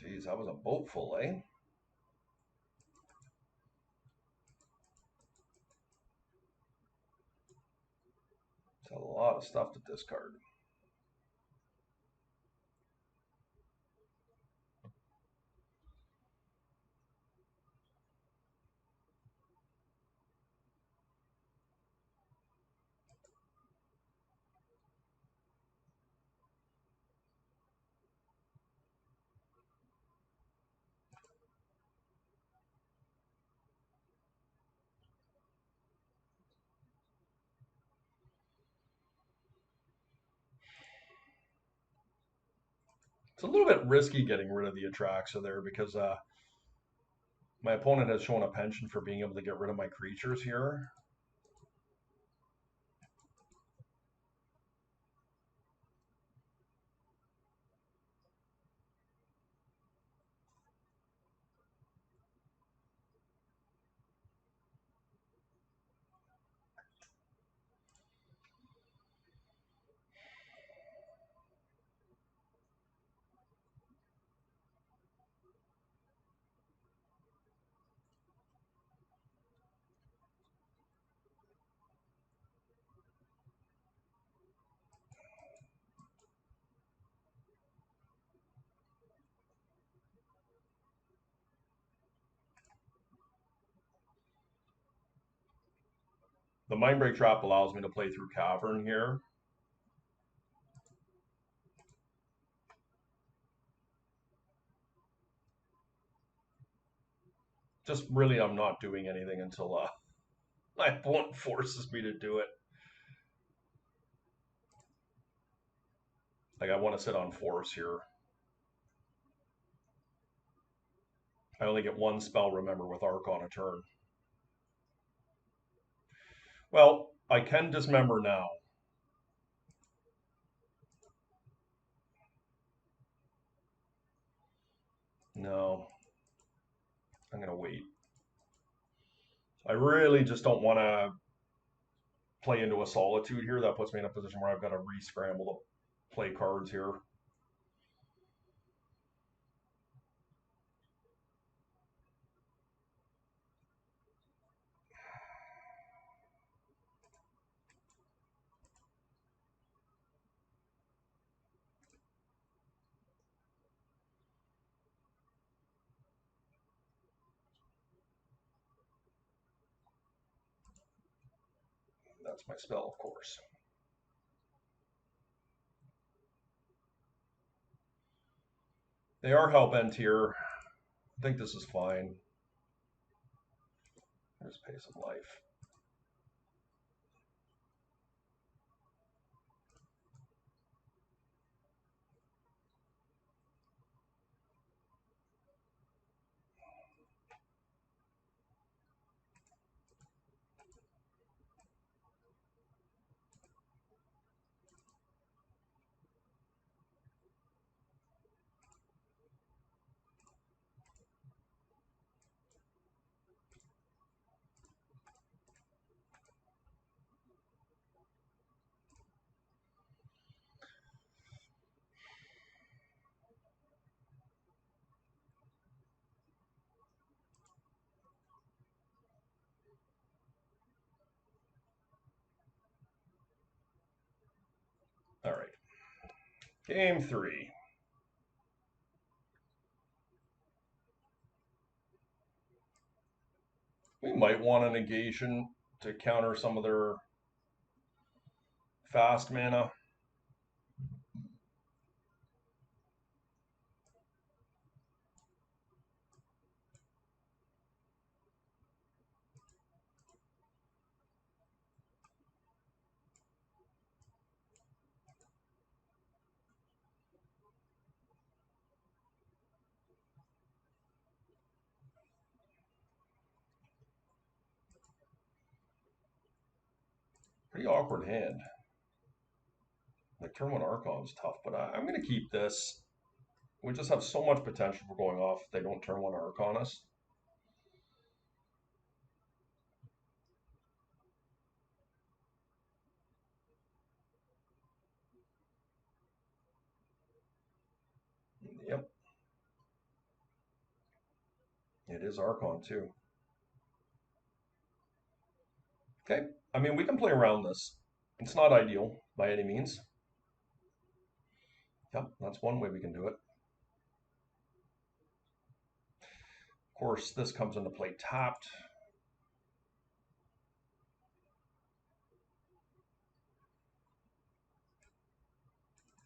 Jeez, that was a boat full, eh? It's a lot of stuff to discard. It's a little bit risky getting rid of the Atraxa there because my opponent has shown a penchant for being able to get rid of my creatures here. The Mindbreak Trap allows me to play through Cavern here. Just really, I'm not doing anything until my opponent forces me to do it. Like, I want to sit on force here. I only get one spell, remember, with Arc on a turn. Well, I can dismember now. No, I'm going to wait. I really just don't want to play into a Solitude here. That puts me in a position where I've got to re-scramble to play cards here. That's my spell, of course. They are hellbent here. I think this is fine. There's Pace of Life. All right. Game 3. We might want a negation to counter some of their fast mana. Pretty awkward hand. Like turn 1 Archon's tough, but I'm going to keep this. We just have so much potential for going off if they don't turn 1 Arc on us. Yep. is Archon too. Okay, I mean, we can play around this. It's not ideal by any means. Yep, that's one way we can do it. Of course, this comes into play tapped.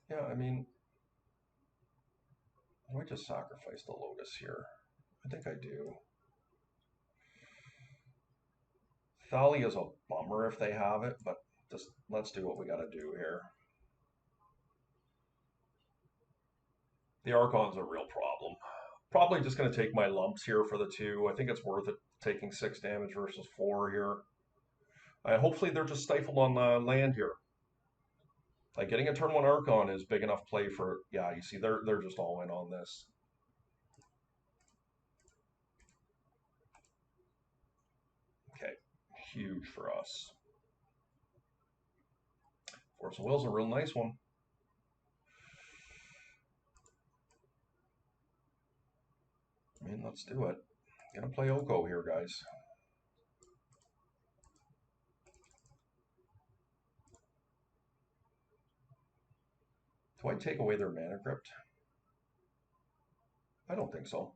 Yeah, I mean, do I just sacrifice the Lotus here? I think I do. Thalia is a bummer if they have it, but just let's do what we got to do here. The Archon's a real problem. Probably just going to take my lumps here for the 2. I think it's worth it taking 6 damage versus 4 here. Hopefully they're just stifled on land here. Like getting a turn 1 Archon is big enough play for, yeah, you see they're just all in on this. Okay, huge for us. Force of Will's a real nice one. I mean, let's do it. Gonna play Oko here, guys. Do I take away their mana crypt? I don't think so.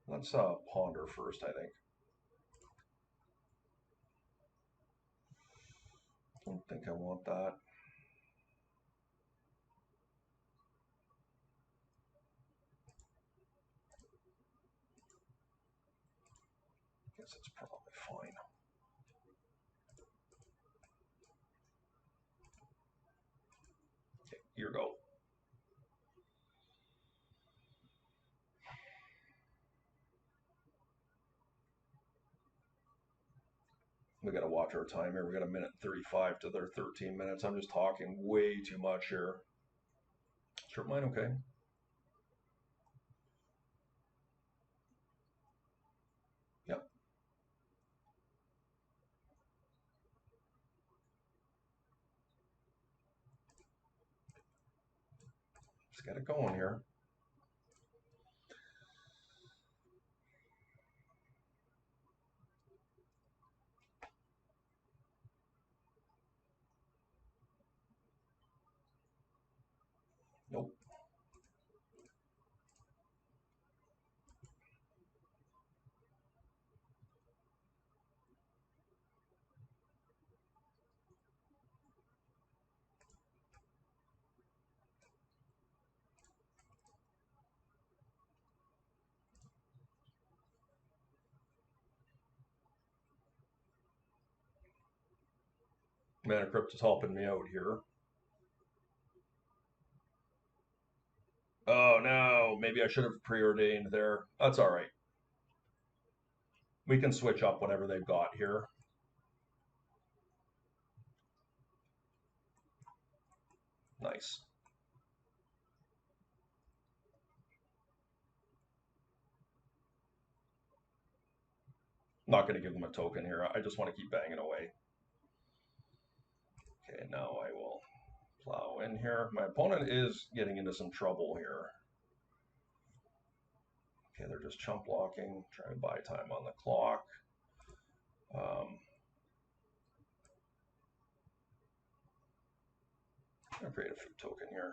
Let's ponder first, I think. Don't think I want that. Guess it's probably fine. Okay, here go. We got to watch our time here. We got a minute 35 to their 13 minutes. I'm just talking way too much here. Strip mine, okay. Yep. Let's get it going here. Nope. Mana Crypt is helping me out here. Oh no, maybe I should have preordained there. That's all right. We can switch up whatever they've got here. Nice. Not going to give them a token here. I just want to keep banging away. Okay, now I will plow in here. My opponent is getting into some trouble here. Okay, they're just chump blocking, trying to buy time on the clock. I'm going to create a food token here.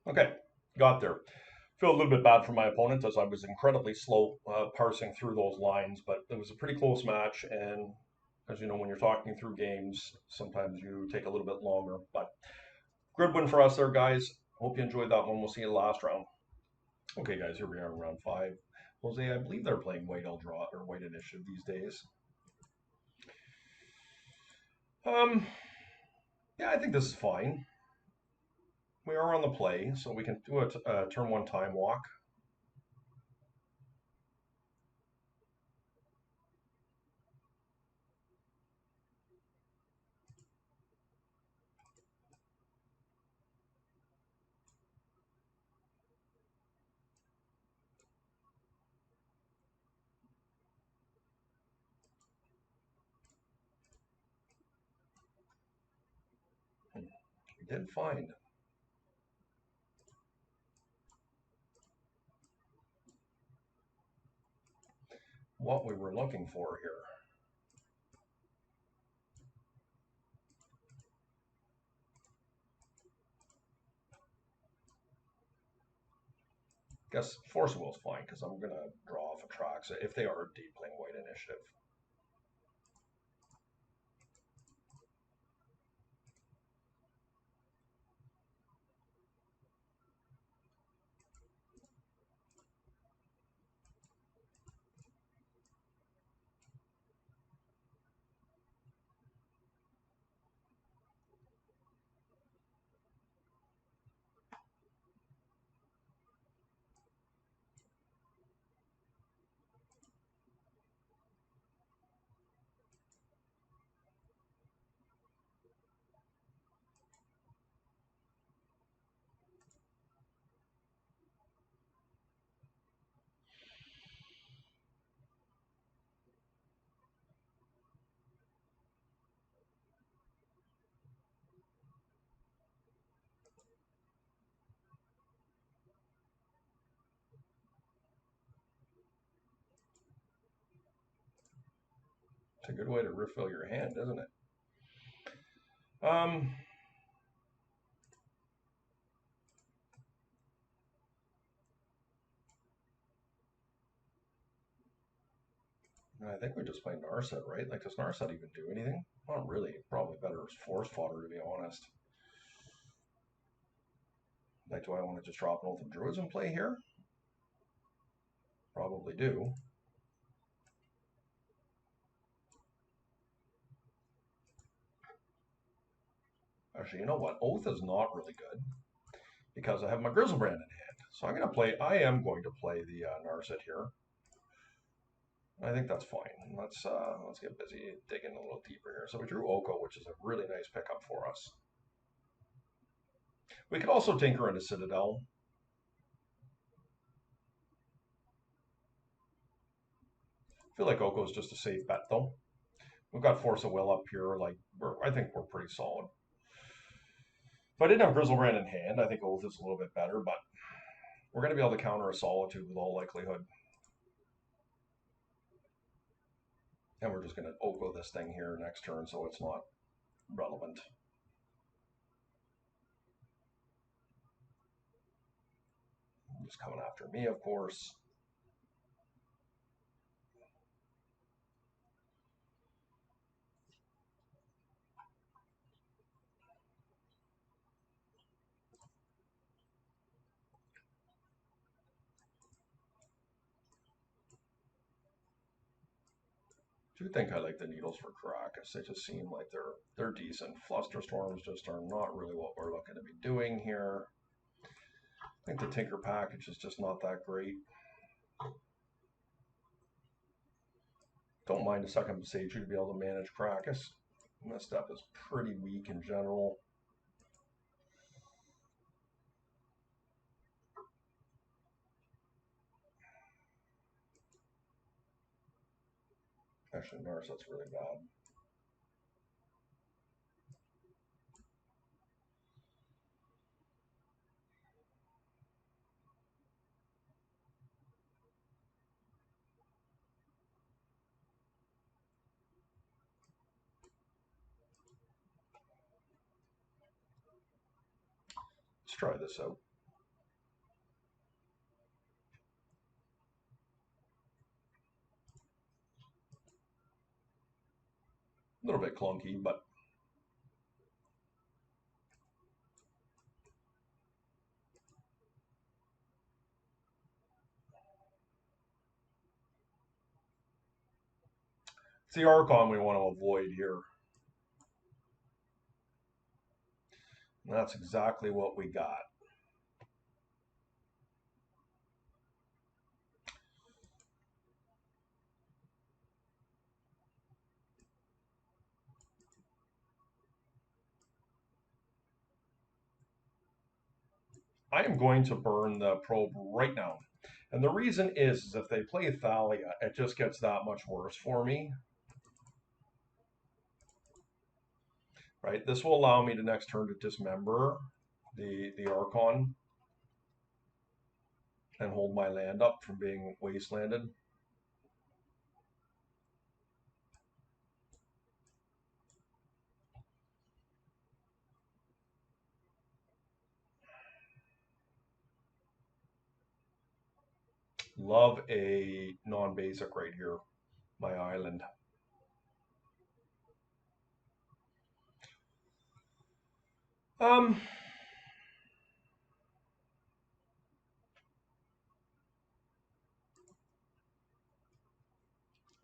Okay, got there. Feel a little bit bad for my opponent as I was incredibly slow parsing through those lines, but it was a pretty close match. And as you know, when you're talking through games, sometimes you take a little bit longer. But good win for us there, guys. Hope you enjoyed that one. We'll see you in the last round. Okay, guys, here we are in round 5. Jose, I believe they're playing white Eldraw or white initiative these days. Yeah, I think this is fine. We are on the play, so we can do a turn one time walk. We did find what we were looking for here. Guess Force of Will is fine because I'm going to draw off a track so if they are indeed playing white initiative. It's a good way to refill your hand, isn't it? I think we just play Narset, right? Like, does Narset even do anything? Not really. Probably better as Force Fodder, to be honest. Like, do I want to just drop an Oath of Druids and play here? Probably do. Actually, you know what? Oath is not really good because I have my Grizzlebrand in hand. So I am going to play the Narset here. I think that's fine. Let's get busy digging a little deeper here. So we drew Oko, which is a really nice pickup for us. We could also tinker into Citadel. I feel like Oko is just a safe bet though. We've got Force of Will up here. Like I think we're pretty solid. If I didn't have Grizzlebrand in hand, I think Oath is a little bit better, but we're going to be able to counter a Solitude with all likelihood. And we're just going to Oko this thing here next turn, so it's not relevant. Just coming after me, of course. I do think I like the Needles for Caracas. They just seem like they're decent. Flusterstorms just are not really what we're looking to be doing here. I think the Tinker package is just not that great. Don't mind a second Sage to be able to manage Caracas. Misstep is pretty weak in general. Actually, Narset's really bad. Let's try this out. A little bit clunky, but It's the Archon we want to avoid here. And that's exactly what we got. I am going to burn the probe right now. And the reason is if they play Thalia, it just gets that much worse for me. Right? This will allow me to next turn to dismember the Archon and hold my land up from being wastelanded. Love a non-basic right here, my island.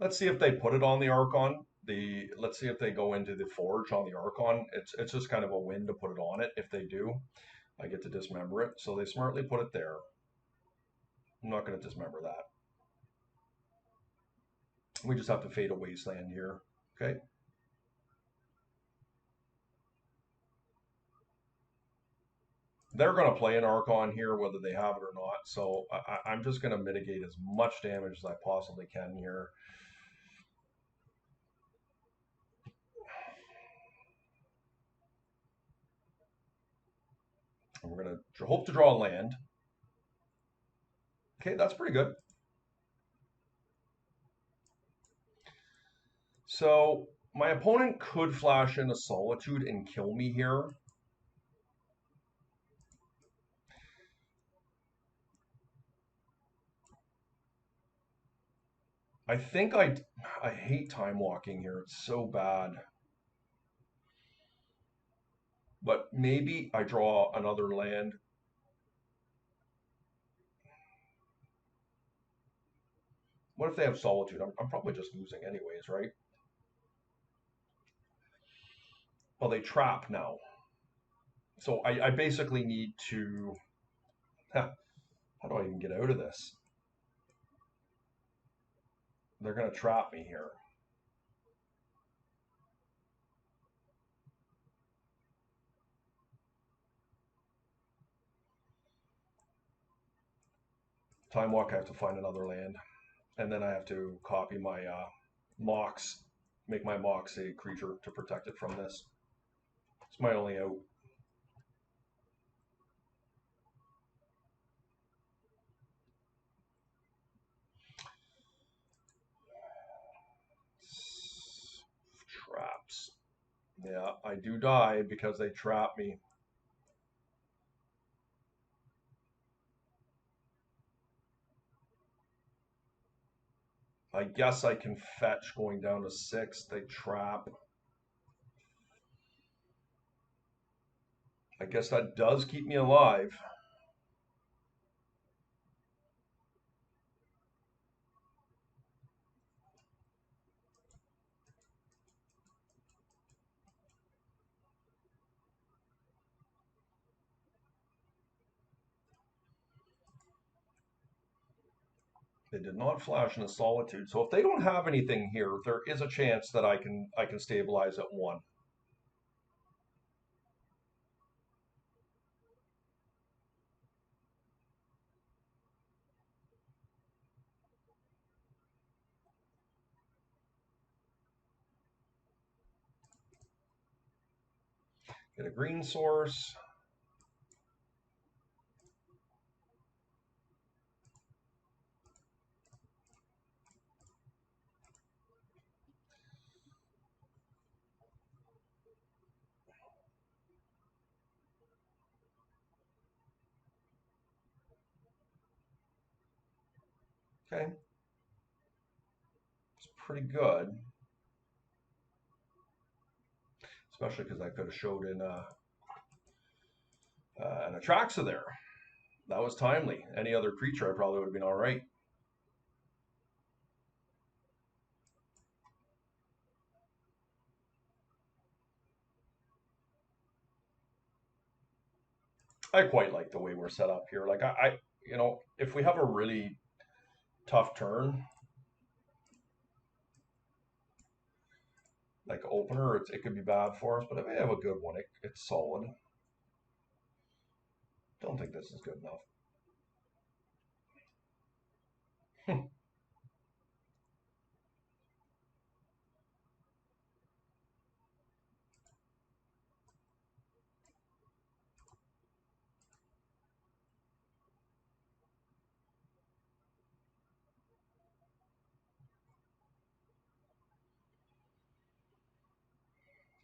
Let's see if they put it on the Archon. Let's see if they go into the Forge on the Archon. It's just kind of a win to put it on it. If they do, I get to dismember it. So they smartly put it there. I'm not going to dismember that. We just have to fade a wasteland here. Okay. They're going to play an Archon here, whether they have it or not. So I'm just going to mitigate as much damage as I possibly can here. And we're going to hope to draw land. Okay, that's pretty good. So my opponent could flash in a Solitude and kill me here. I think I hate time walking here. It's so bad. But maybe I draw another land. What if they have Solitude? I'm probably just losing anyways, right? Well, they trap now. So I basically need to... How do I even get out of this? They're going to trap me here. Time walk, I have to find another land. And then I have to copy my Mox, make my Mox a creature to protect it from this. It's my only out. Traps. Yeah, I do die because they trap me. I guess I can fetch going down to 6. They trap. I guess that does keep me alive. They did not flash in a Solitude. So if they don't have anything here, there is a chance that I can stabilize at 1. Get a green source. Okay. It's pretty good. Especially because I could have showed in an Atraxa there. That was timely. Any other creature, I probably would have been all right. I quite like the way we're set up here. Like you know, if we have a really tough turn, like opener, it could be bad for us. But if we have a good one, it's solid. Don't think this is good enough.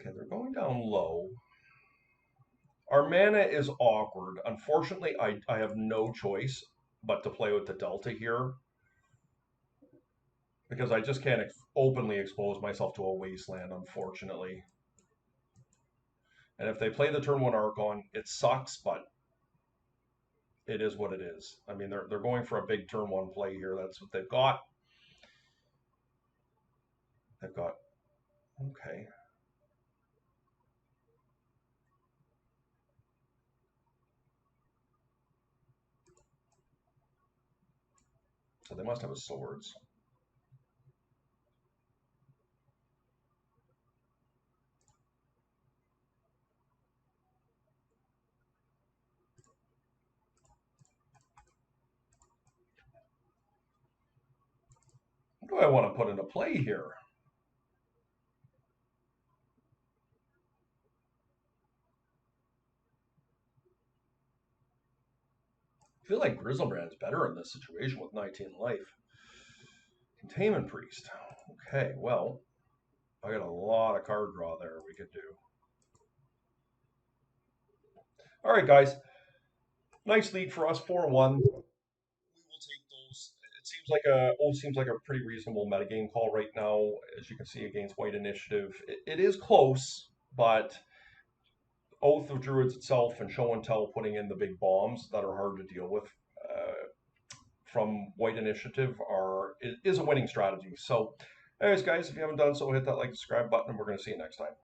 Okay, they're going down low. Our mana is awkward. Unfortunately, I have no choice but to play with the Delta here because I just can't openly expose myself to a wasteland, unfortunately. And if they play the turn one Archon, it sucks, but it is what it is. I mean, they're going for a big turn one play here. That's what they've got. They've got okay. So they must have a swords. What do I want to put into play here? I feel like Grizzlebrand's better in this situation with 19 life. Containment Priest. Okay, well, I got a lot of card draw there we could do. All right, guys. Nice lead for us, 4-1. We will take those. It seems like a pretty reasonable metagame call right now, as you can see against White Initiative. It is close, but Oath of Druids itself and Show and Tell putting in the big bombs that are hard to deal with from White Initiative is a winning strategy. So, anyways, guys, if you haven't done so, hit that like, subscribe button, and we're going to see you next time.